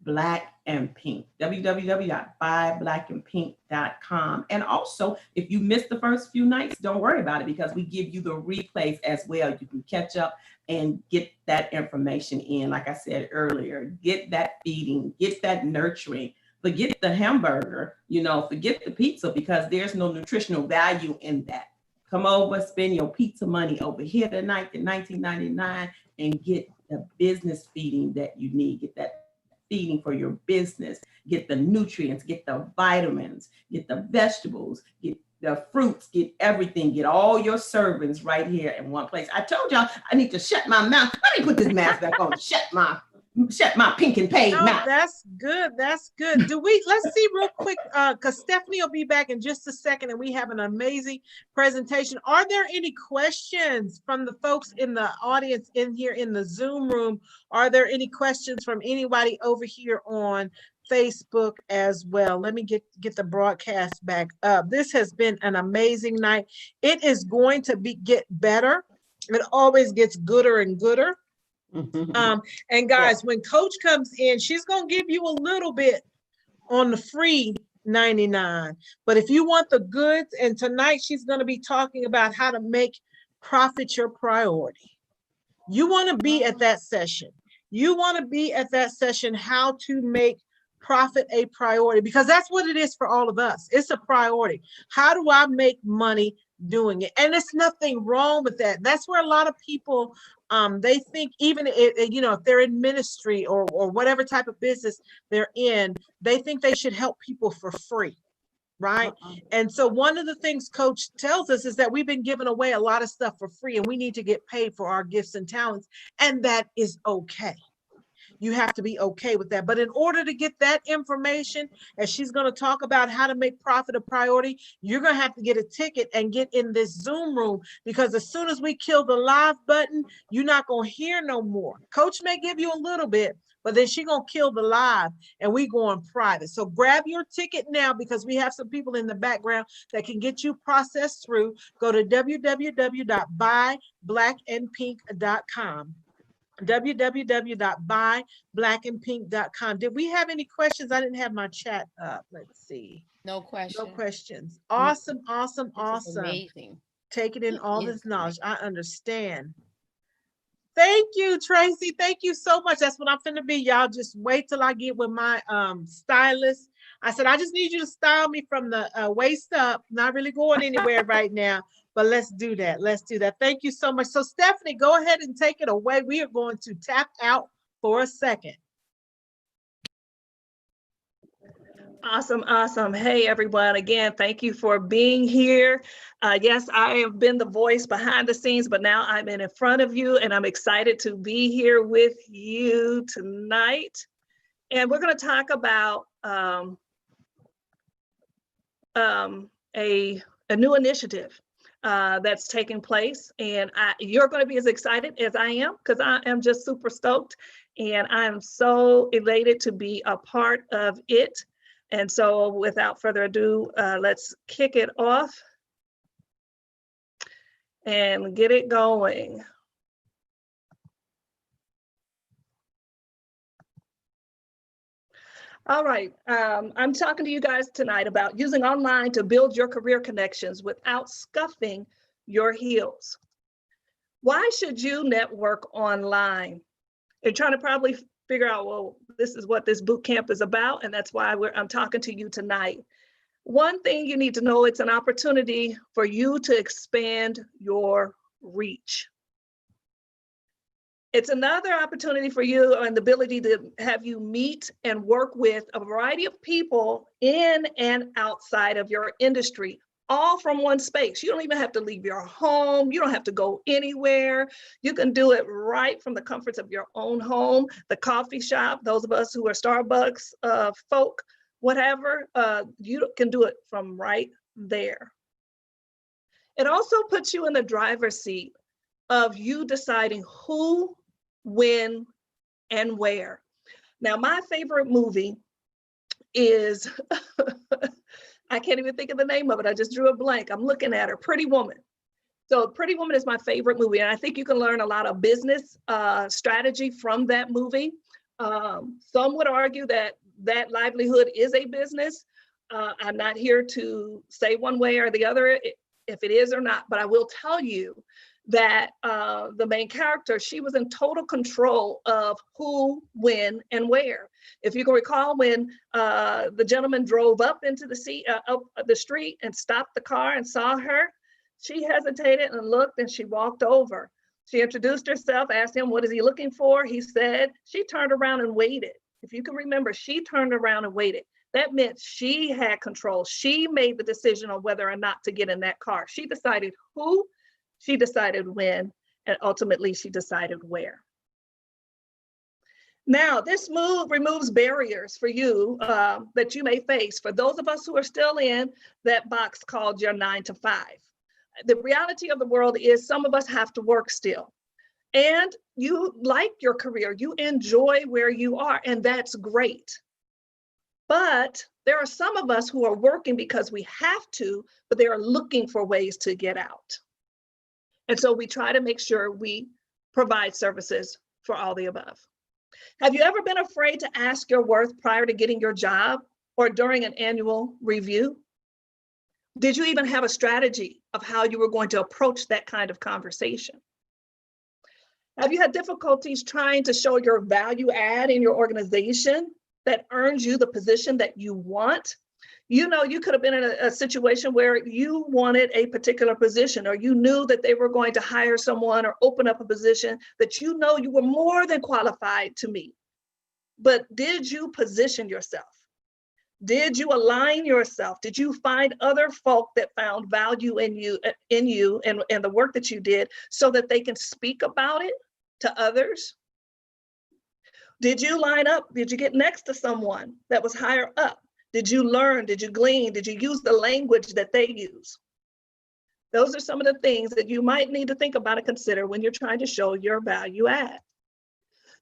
Black and Pink. www.buyblackandpink.com. And also, if you missed the first few nights, don't worry about it, because we give you the replays as well. You can catch up and get that information in. Like I said earlier, get that feeding, get that nurturing. Forget the hamburger, forget the pizza, because there's no nutritional value in that. Come over, spend your pizza money over here tonight at $19.99 and get the business feeding that you need. Get that feeding for your business. Get the nutrients, get the vitamins, get the vegetables, get the fruits, get everything, get all your servings right here in one place. I told y'all I need to shut my mouth. Let me put this mask back on. Shut my pink and paid mouth. That's good. Let's see real quick, because Stephanie will be back in just a second and we have an amazing presentation. Are there any questions from the folks in the audience in here in the Zoom room? Are there any questions from anybody over here on Facebook as well? Let me get the broadcast back up. This has been an amazing night. It is going to get better. It always gets gooder and gooder. And guys, when Coach comes in, she's going to give you a little bit on the free 99. But if you want the goods, and tonight she's going to be talking about how to make profit your priority. You want to be at that session. You want to be at that session, how to make profit a priority, because that's what it is for all of us. It's a priority. How do I make money doing it? And there's nothing wrong with that. That's where a lot of people they think, even if they're in ministry or whatever type of business they're in, they think they should help people for free, right? And so one of the things Coach tells us is that we've been giving away a lot of stuff for free, and we need to get paid for our gifts and talents, and that is okay. You have to be okay with that. But in order to get that information, as she's going to talk about how to make profit a priority, you're going to have to get a ticket and get in this Zoom room, because as soon as we kill the live button, you're not going to hear no more. Coach may give you a little bit, but then she's going to kill the live and we go on private. So grab your ticket now, because we have some people in the background that can get you processed through. Go to www.buyblackandpink.com. www.buyblackandpink.com. Did we have any questions? I didn't have my chat up. Let's see. No questions. No questions. Awesome. Amazing. Taking in all this knowledge. I understand. Thank you, Tracy. Thank you so much. That's what I'm finna be. Y'all just wait till I get with my stylist. I said, I just need you to style me from the waist up. Not really going anywhere right now. But let's do that. Thank you so much. So Stephanie, go ahead and take it away. We are going to tap out for a second. Awesome. Hey, everyone. Again, thank you for being here. Yes, I have been the voice behind the scenes, but now I'm in front of you, and I'm excited to be here with you tonight. And we're going to talk about a new initiative that's taking place, and you're going to be as excited as I am, because I am just super stoked. And I'm so elated to be a part of it. And so without further ado, let's kick it off and get it going. All right, I'm talking to you guys tonight about using online to build your career connections without scuffing your heels. Why should you network online? You're trying to probably figure out, well, this is what this boot camp is about, and that's why I'm talking to you tonight. One thing you need to know, it's an opportunity for you to expand your reach. It's another opportunity for you and the ability to have you meet and work with a variety of people in and outside of your industry, all from one space. You don't even have to leave your home. You don't have to go anywhere. You can do it right from the comforts of your own home, the coffee shop, those of us who are Starbucks folk, whatever, you can do it from right there. It also puts you in the driver's seat of you deciding who, when, and where. Now, my favorite movie is, I can't even think of the name of it. I just drew a blank. I'm looking at her, Pretty Woman. So Pretty Woman is my favorite movie. And I think you can learn a lot of business strategy from that movie. Some would argue that livelihood is a business. I'm not here to say one way or the other if it is or not, but I will tell you that the main character, she was in total control of who, when, and where. If you can recall, when the gentleman drove up into up the street and stopped the car and saw her, she hesitated and looked and she walked over. She introduced herself, asked him, what is he looking for? He said, she turned around and waited. If you can remember, she turned around and waited. That meant she had control. She made the decision on whether or not to get in that car. She decided who, she decided when, and ultimately she decided where. Now, this move removes barriers for you that you may face. For those of us who are still in that box called your 9 to 5. The reality of the world is some of us have to work still. And you like your career, you enjoy where you are, and that's great. But there are some of us who are working because we have to, but they are looking for ways to get out. And so we try to make sure we provide services for all the above. Have you ever been afraid to ask your worth prior to getting your job or during an annual review? Did you even have a strategy of how you were going to approach that kind of conversation? Have you had difficulties trying to show your value add in your organization that earns you the position that you want? You know, you could have been in a situation where you wanted a particular position, or you knew that they were going to hire someone or open up a position that you know you were more than qualified to meet. But did you position yourself? Did you align yourself? Did you find other folk that found value in you and the work that you did so that they can speak about it to others? Did you line up? Did you get next to someone that was higher up? Did you learn? Did you glean? Did you use the language that they use? Those are some of the things that you might need to think about and consider when you're trying to show your value add.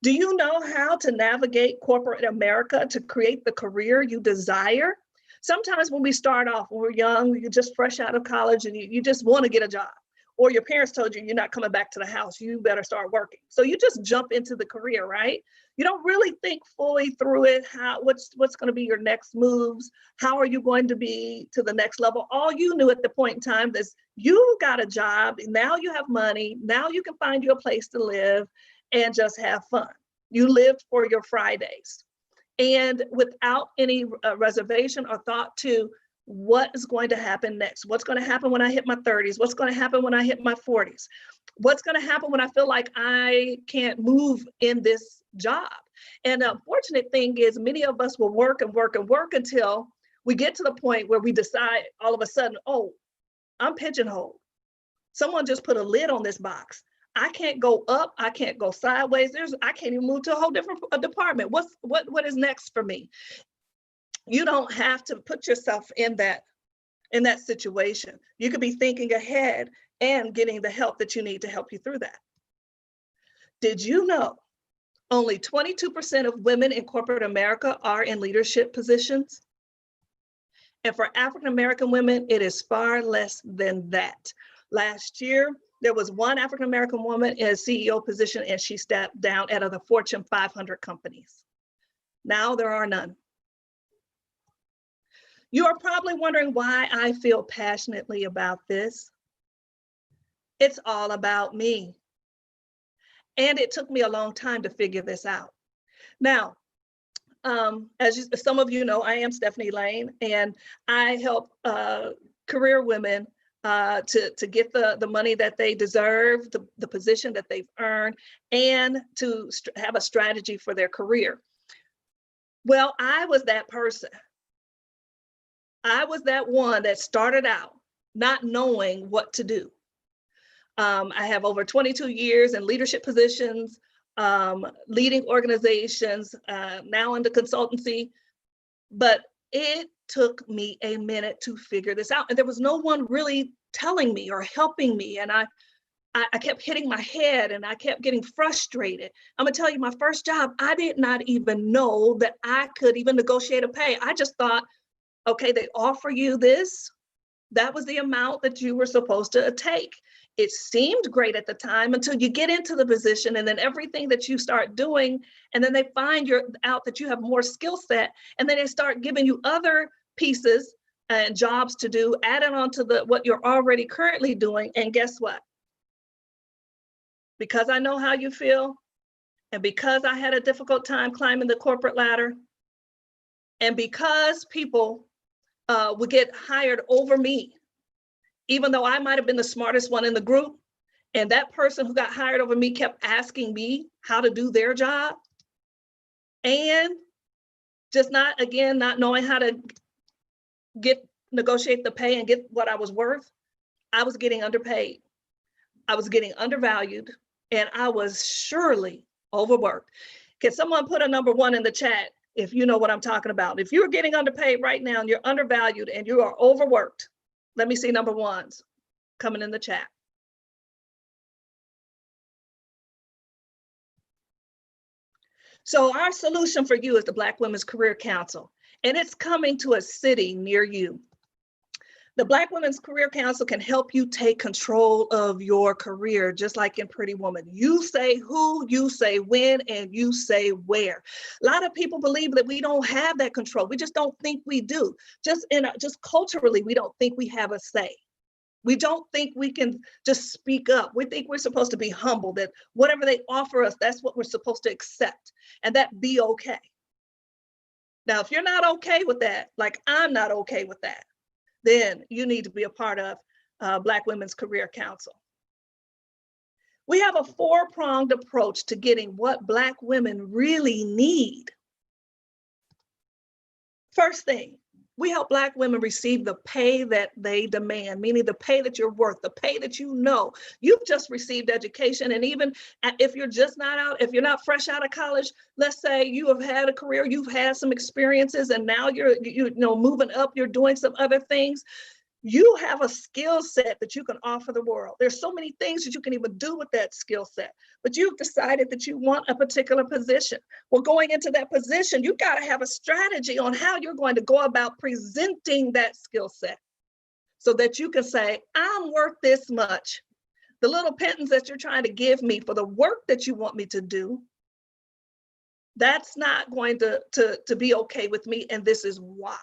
Do you know how to navigate corporate America to create the career you desire? Sometimes when we start off, when we're young, you're just fresh out of college and you just want to get a job. Or your parents told you you're not coming back to the house, you better start working. So you just jump into the career, right? You don't really think fully through it, what's going to be your next moves, how are you going to be to the next level? All you knew at the point in time is you got a job, now you have money, now you can find you a place to live and just have fun. You lived for your Fridays. And without any reservation or thought to what is going to happen next? What's going to happen when I hit my 30s? What's going to happen when I hit my 40s? What's going to happen when I feel like I can't move in this job? And the unfortunate thing is many of us will work and work and work until we get to the point where we decide all of a sudden, oh, I'm pigeonholed. Someone just put a lid on this box. I can't go up, I can't go sideways. I can't even move to a whole different department. What is next for me? You don't have to put yourself in that situation. You could be thinking ahead and getting the help that you need to help you through that. Did you know Only 22% of women in corporate America are in leadership positions. And for African American women, it is far less than that. Last year, there was one African American woman in a CEO position, and she stepped down out of the Fortune 500 companies. Now there are none. You are probably wondering why I feel passionately about this. It's all about me. And it took me a long time to figure this out. Now, as some of you know, I am Stephanie Lane, and I help career women to get the money that they deserve, the position that they've earned, and to have a strategy for their career. Well, I was that person. I was that one that started out not knowing what to do. I have over 22 years in leadership positions, leading organizations, now into consultancy, but it took me a minute to figure this out. And there was no one really telling me or helping me. And I kept hitting my head and I kept getting frustrated. I'm gonna tell you, my first job, I did not even know that I could even negotiate a pay. I just thought, okay, they offer you this. That was the amount that you were supposed to take. It seemed great at the time until you get into the position, and then everything that you start doing, and then they find out that you have more skill set, and then they start giving you other pieces and jobs to do, adding on to what you're already currently doing. And guess what? Because I know how you feel, and because I had a difficult time climbing the corporate ladder, and because people would get hired over me, even though I might have been the smartest one in the group, and that person who got hired over me kept asking me how to do their job, and just not knowing how to negotiate the pay and get what I was worth, I was getting underpaid. I was getting undervalued, and I was surely overworked. Can someone put a number 1 in the chat if you know what I'm talking about? If you're getting underpaid right now and you're undervalued and you are overworked, let me see number 1s coming in the chat. So our solution for you is the Black Women's Career Council, and it's coming to a city near you. The Black Women's Career Council can help you take control of your career, just like in Pretty Woman. You say who, you say when, and you say where. A lot of people believe that we don't have that control. We just don't think we do. Just culturally, we don't think we have a say. We don't think we can just speak up. We think we're supposed to be humble, that whatever they offer us, that's what we're supposed to accept, and that be okay. Now, if you're not okay with that, like I'm not okay with that, then you need to be a part of Black Women's Career Council. We have a 4-pronged approach to getting what Black women really need. First thing, we help Black women receive the pay that they demand, meaning the pay that you're worth, the pay that you know. You've just received education, and even if you're just not out, if you're not fresh out of college, let's say you have had a career, you've had some experiences, and now you're moving up, you're doing some other things. You have a skill set that you can offer the world. There's so many things that you can even do with that skill set, but you've decided that you want a particular position. Well, going into that position, you've got to have a strategy on how you're going to go about presenting that skill set so that you can say, I'm worth this much. The little pittance that you're trying to give me for the work that you want me to do, that's not going to be okay with me, and this is why.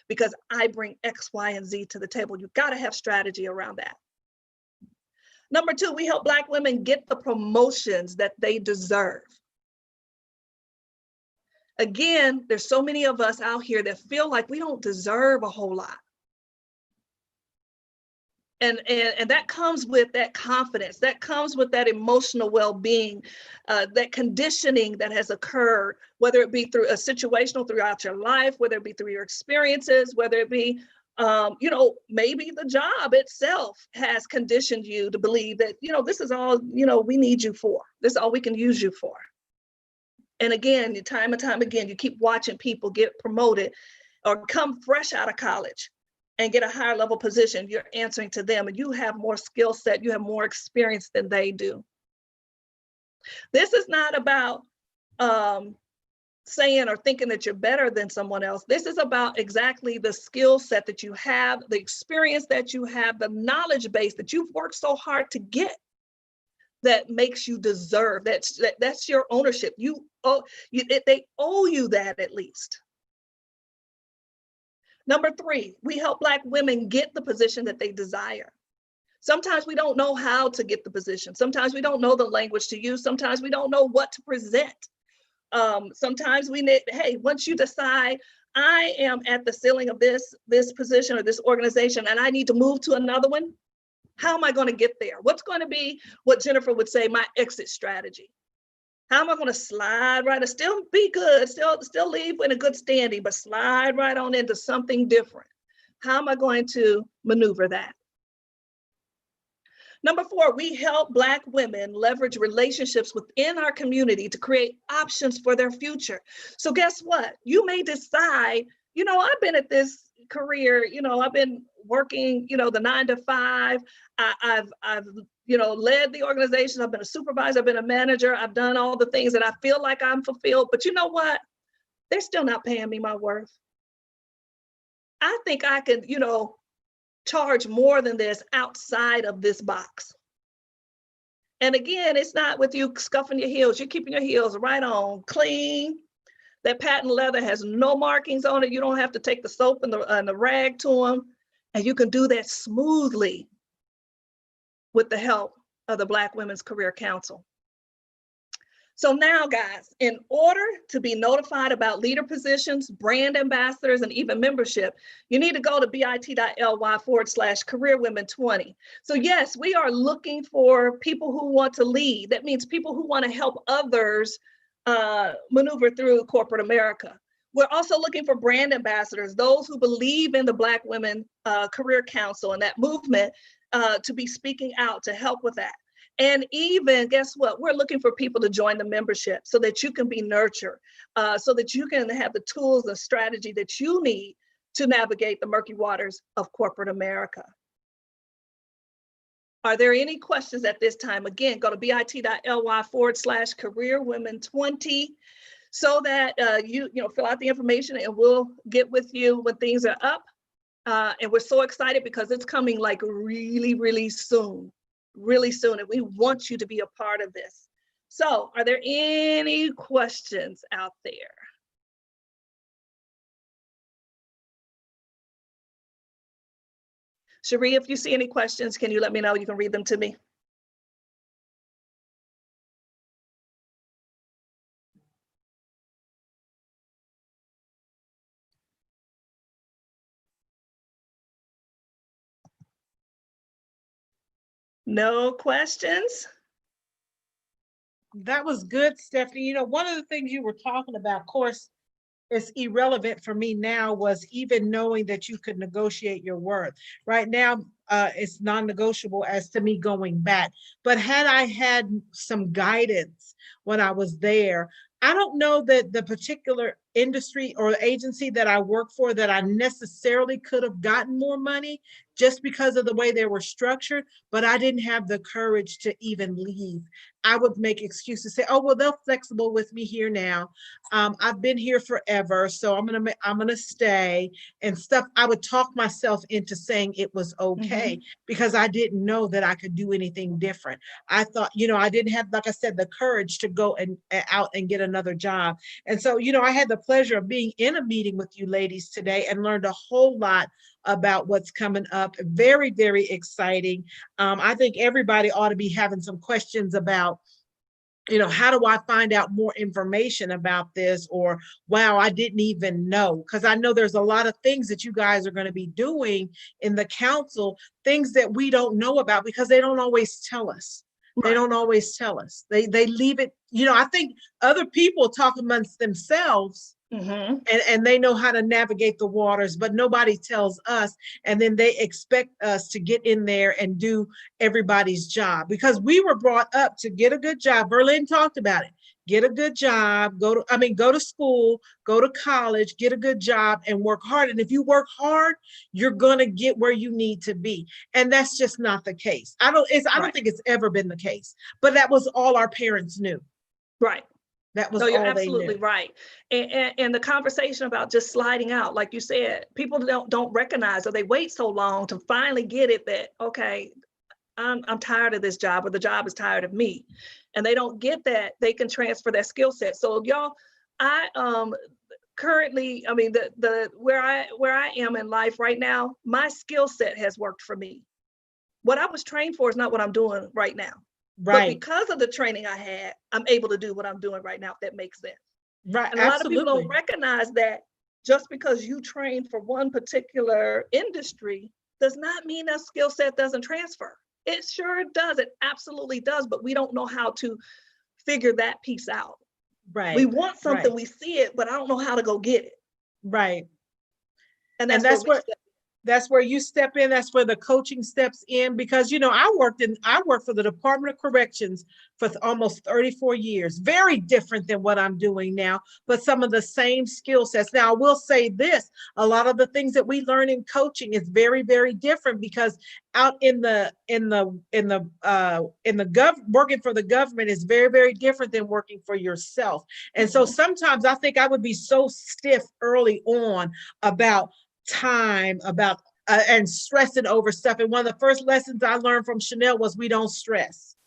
Because I bring X, Y, and Z to the table. You've got to have strategy around that. Number 2, we help Black women get the promotions that they deserve. Again, there's so many of us out here that feel like we don't deserve a whole lot. And that comes with that confidence, that comes with that emotional well-being, that conditioning that has occurred, whether it be through a situational throughout your life, whether it be through your experiences, whether it be, maybe the job itself has conditioned you to believe that, this is all, we need you for. This is all we can use you for. And again, time and time again, you keep watching people get promoted or come fresh out of college and get a higher level position. You're answering to them, and you have more skill set, you have more experience than they do. This is not about saying or thinking that you're better than someone else. This is about exactly the skill set that you have, the experience that you have, the knowledge base that you've worked so hard to get, that makes you deserve. That's your ownership. They owe you that at least. Number 3, we help Black women get the position that they desire. Sometimes we don't know how to get the position. Sometimes we don't know the language to use. Sometimes we don't know what to present. Sometimes we need, hey, once you decide I am at the ceiling of this position or this organization and I need to move to another one, how am I going to get there? What's going to be what Jennifer would say, my exit strategy? How am I going to slide right, still be good, still leave in a good standing, but slide right on into something different? How am I going to maneuver that? Number 4, we help Black women leverage relationships within our community to create options for their future. So guess what? You may decide, I've been at this career, I've been working, the 9 to 5. I've led the organization. I've been a supervisor, I've been a manager. I've done all the things that I feel like I'm fulfilled. But you know what? They're still not paying me my worth. I think I could, charge more than this outside of this box. And again, it's not with you scuffing your heels. You're keeping your heels right on, clean. That patent leather has no markings on it. You don't have to take the soap and the rag to them. And you can do that smoothly with the help of the Black Women's Career Council. So now, guys, in order to be notified about leader positions, brand ambassadors, and even membership, you need to go to bit.ly/careerwomen20. So yes, we are looking for people who want to lead. That means people who want to help others maneuver through corporate America. We're also looking for brand ambassadors, those who believe in the Black Women Career Council and that movement to be speaking out to help with that. And even, guess what? We're looking for people to join the membership so that you can be nurtured, so that you can have the tools and strategy that you need to navigate the murky waters of corporate America. Are there any questions at this time? Again, go to bit.ly/careerwomen20 so that you fill out the information and we'll get with you when things are up. And we're so excited because it's coming like really, really soon. Really soon, and we want you to be a part of this. So are there any questions out there? Cherie, if you see any questions, can you let me know? You can read them to me. No questions? That was good, Stephanie. One of the things you were talking about, of course, is irrelevant for me now, was even knowing that you could negotiate your worth. Right now, it's non-negotiable as to me going back. But had I had some guidance when I was there, I don't know that the particular industry or agency that I work for that I necessarily could have gotten more money just because of the way they were structured, but I didn't have the courage to even leave. I would make excuses, say, oh, well, they're flexible with me here now. I've been here forever, so I'm gonna stay and stuff. I would talk myself into saying it was okay because I didn't know that I could do anything different. I thought, I didn't have, like I said, the courage to go and out and get another job. And so, I had the pleasure of being in a meeting with you ladies today and learned a whole lot about what's coming up. Very, very exciting. I think everybody ought to be having some questions about, how do I find out more information about this? Or, wow, I didn't even know. Because I know there's a lot of things that you guys are going to be doing in the council, things that we don't know about because they don't always tell us. Right. They don't always tell us. They leave it, I think other people talk amongst themselves. And they know how to navigate the waters, but nobody tells us. And then they expect us to get in there and do everybody's job because we were brought up to get a good job. Berlin talked about it. Get a good job, go to school, go to college, get a good job and work hard. And if you work hard, you're going to get where you need to be. And that's just not the case. I don't think it's ever been the case, but that was all our parents knew. Right. That was No, you're all they absolutely knew. right. And the conversation about just sliding out, like you said, people don't recognize, or they wait so long to finally get it that, okay, I'm tired of this job, or the job is tired of me. And they don't get that they can transfer their skill set. So y'all, I currently, I mean, the where I am in life right now, my skill set has worked for me. What I was trained for is not what I'm doing right now. But Right. because of the training I had, I'm able to do what I'm doing right now, if that makes sense. Right. And a lot of people Absolutely. don't recognize that just because you train for one particular industry does not mean that skill set doesn't transfer. It sure does. It absolutely does. But we don't know how to figure that piece out. Right. We want something, Right. we see it, but I don't know how to go get it. Right. And And that's where that's where you step in. That's where the coaching steps in, because, you know, I worked for the Department of Corrections for almost 34 years. Very different than what I'm doing now, but some of the same skill sets. Now, I will say this, a lot of the things that we learn in coaching is very, very different, because out working for the government is very, very different than working for yourself. And so sometimes I think I would be so stiff early on about time, about and stressing over stuff. And one of the first lessons I learned from Chanel was, we don't stress.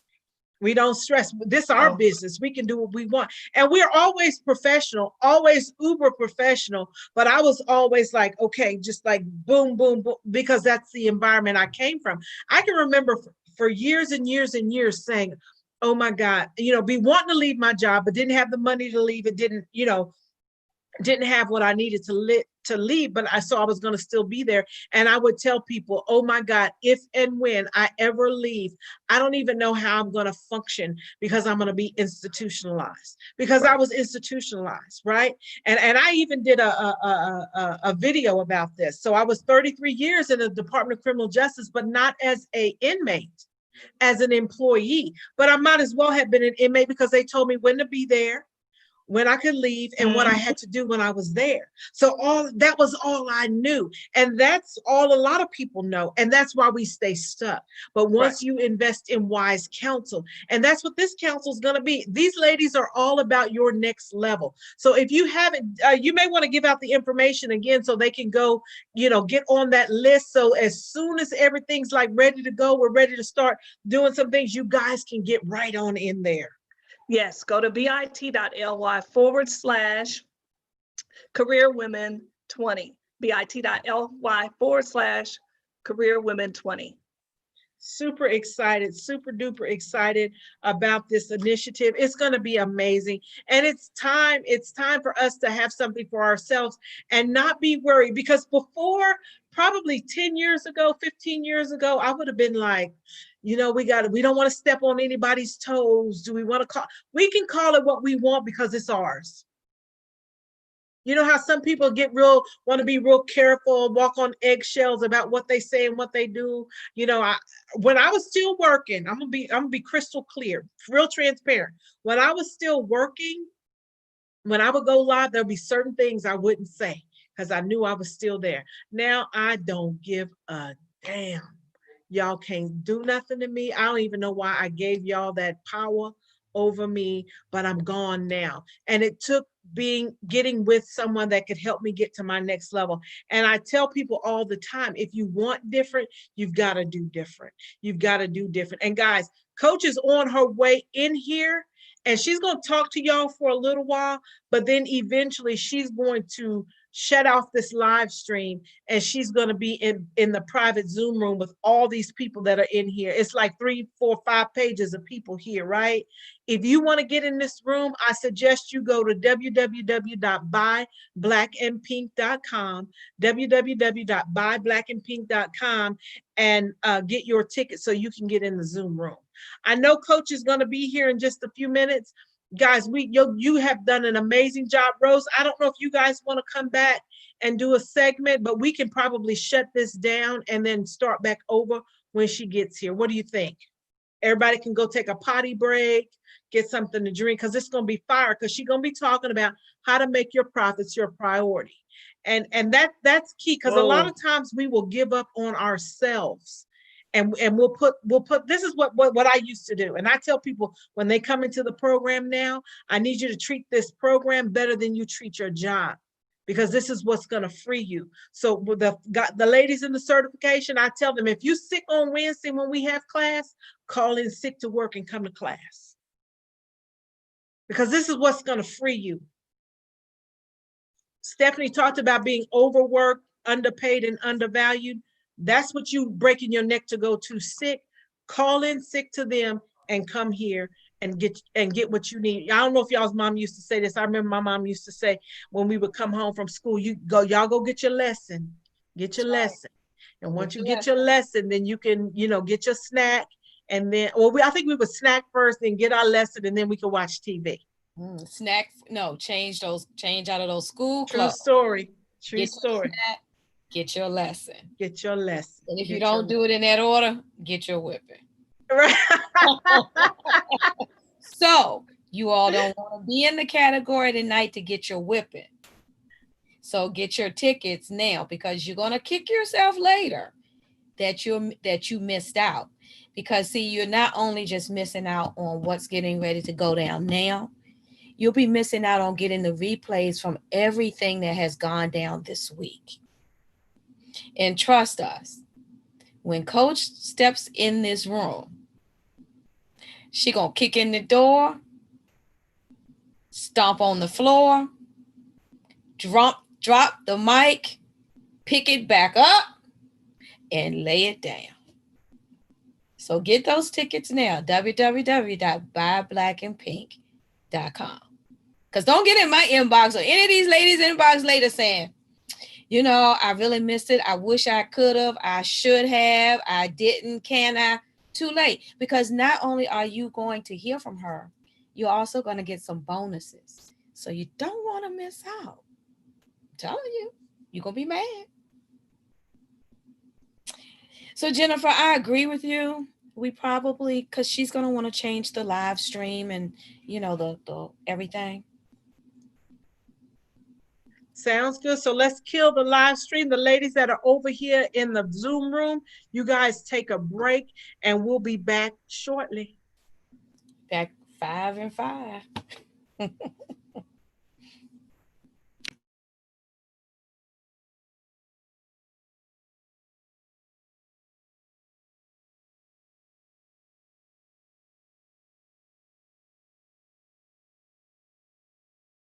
We don't stress. This is our business. We can do what we want. And we're always professional, always uber professional. But I was always like, okay, just like boom, boom, boom, because that's the environment I came from. I can remember for years and years and years saying, oh my God, you know, be wanting to leave my job, but didn't have the money to leave it, didn't have what I needed to leave, but I saw I was going to still be there. And I would tell people, oh my God, if and when I ever leave, I don't even know how I'm going to function, because I'm going to be institutionalized, because I was institutionalized, right? And I even did a video about this. So I was 33 years in the Department of Criminal Justice, but not as an inmate, as an employee. But I might as well have been an inmate, because they told me when to be there, when I could leave, and what I had to do when I was there. So that was all I knew. And that's all a lot of people know. And that's why we stay stuck. But once you invest in wise counsel, and that's what this counsel is going to be. These ladies are all about your next level. So if you haven't, you may want to give out the information again, so they can go, get on that list. So as soon as everything's like ready to go, we're ready to start doing some things, you guys can get right on in there. Yes, go to bit.ly/careerwomen20, bit.ly/careerwomen20. Super excited, super duper excited about this initiative. It's going to be amazing. And it's time for us to have something for ourselves and not be worried, because before, probably 10 years ago, 15 years ago, I would have been like, we don't want to step on anybody's toes. Do we want to we can call it what we want, because it's ours. You know how some people want to be real careful, walk on eggshells about what they say and what they do. When I was still working, I'm gonna be crystal clear, real transparent. When I was still working, when I would go live, there'll be certain things I wouldn't say, because I knew I was still there. Now I don't give a damn. Y'all can't do nothing to me. I don't even know why I gave y'all that power over me, but I'm gone now. And it took getting with someone that could help me get to my next level. And I tell people all the time, if you want different, you've got to do different. You've got to do different. And guys, Coach is on her way in here, and she's going to talk to y'all for a little while, but then eventually she's going to shut off this live stream, and she's going to be in the private Zoom room with all these people that are in here. It's like 3, 4, 5 pages of people here, right? If you want to get in this room, I suggest you go to www.buyblackandpink.com, www.buyblackandpink.com, and get your ticket so you can get in the Zoom room. I know Coach is going to be here in just a few minutes. Guys, you have done an amazing job. Rose, I don't know if you guys want to come back and do a segment, but we can probably shut this down and then start back over when she gets here. What do you think? Everybody can go take a potty break, get something to drink, because it's going to be fire, because she's going to be talking about how to make your profits your priority. And that's key, because a lot of times we will give up on ourselves and we'll put this is what I used to do. And I tell people when they come into the program now, I need you to treat this program better than you treat your job, because this is what's going to free you. So with the ladies in the certification, I tell them, if you sick on Wednesday when we have class, call in sick to work and come to class, because this is what's going to free you. Stephanie talked about being overworked, underpaid, and undervalued. That's what you breaking your neck to go to sick. Call in sick to them and come here and get what you need. I don't know if y'all's mom used to say this. I remember my mom used to say when we would come home from school, y'all go get your lesson. Get your lesson. And once you get your lesson, then you can, get your snack. And then, I think we would snack first, then get our lesson, and then we could watch TV. Snack, no, change out of those school True clothes. story. Get your snack, get your lesson. Get your lesson. And if you don't do it in that order, get your whipping. Right. So you all don't want to be in the category tonight to get your whipping. So get your tickets now, because you're going to kick yourself later that you missed out. Because see, you're not only just missing out on what's getting ready to go down now, you'll be missing out on getting the replays from everything that has gone down this week. And trust us, when Coach steps in this room, she gonna kick in the door, stomp on the floor, drop the mic, pick it back up, and lay it down. So get those tickets now, www.buyblackandpink.com. Because don't get in my inbox or any of these ladies' inbox later saying, I really missed it. I wish I could have. I should have. I didn't. Can I? Too late. Because not only are you going to hear from her, you're also going to get some bonuses. So you don't want to miss out. I'm telling you, you're going to be mad. So Jennifer, I agree with you. We probably, because she's going to want to change the live stream and, the everything. Sounds good. So let's kill the live stream. The ladies that are over here in the Zoom room, you guys take a break and we'll be back shortly. Back 5 and 5.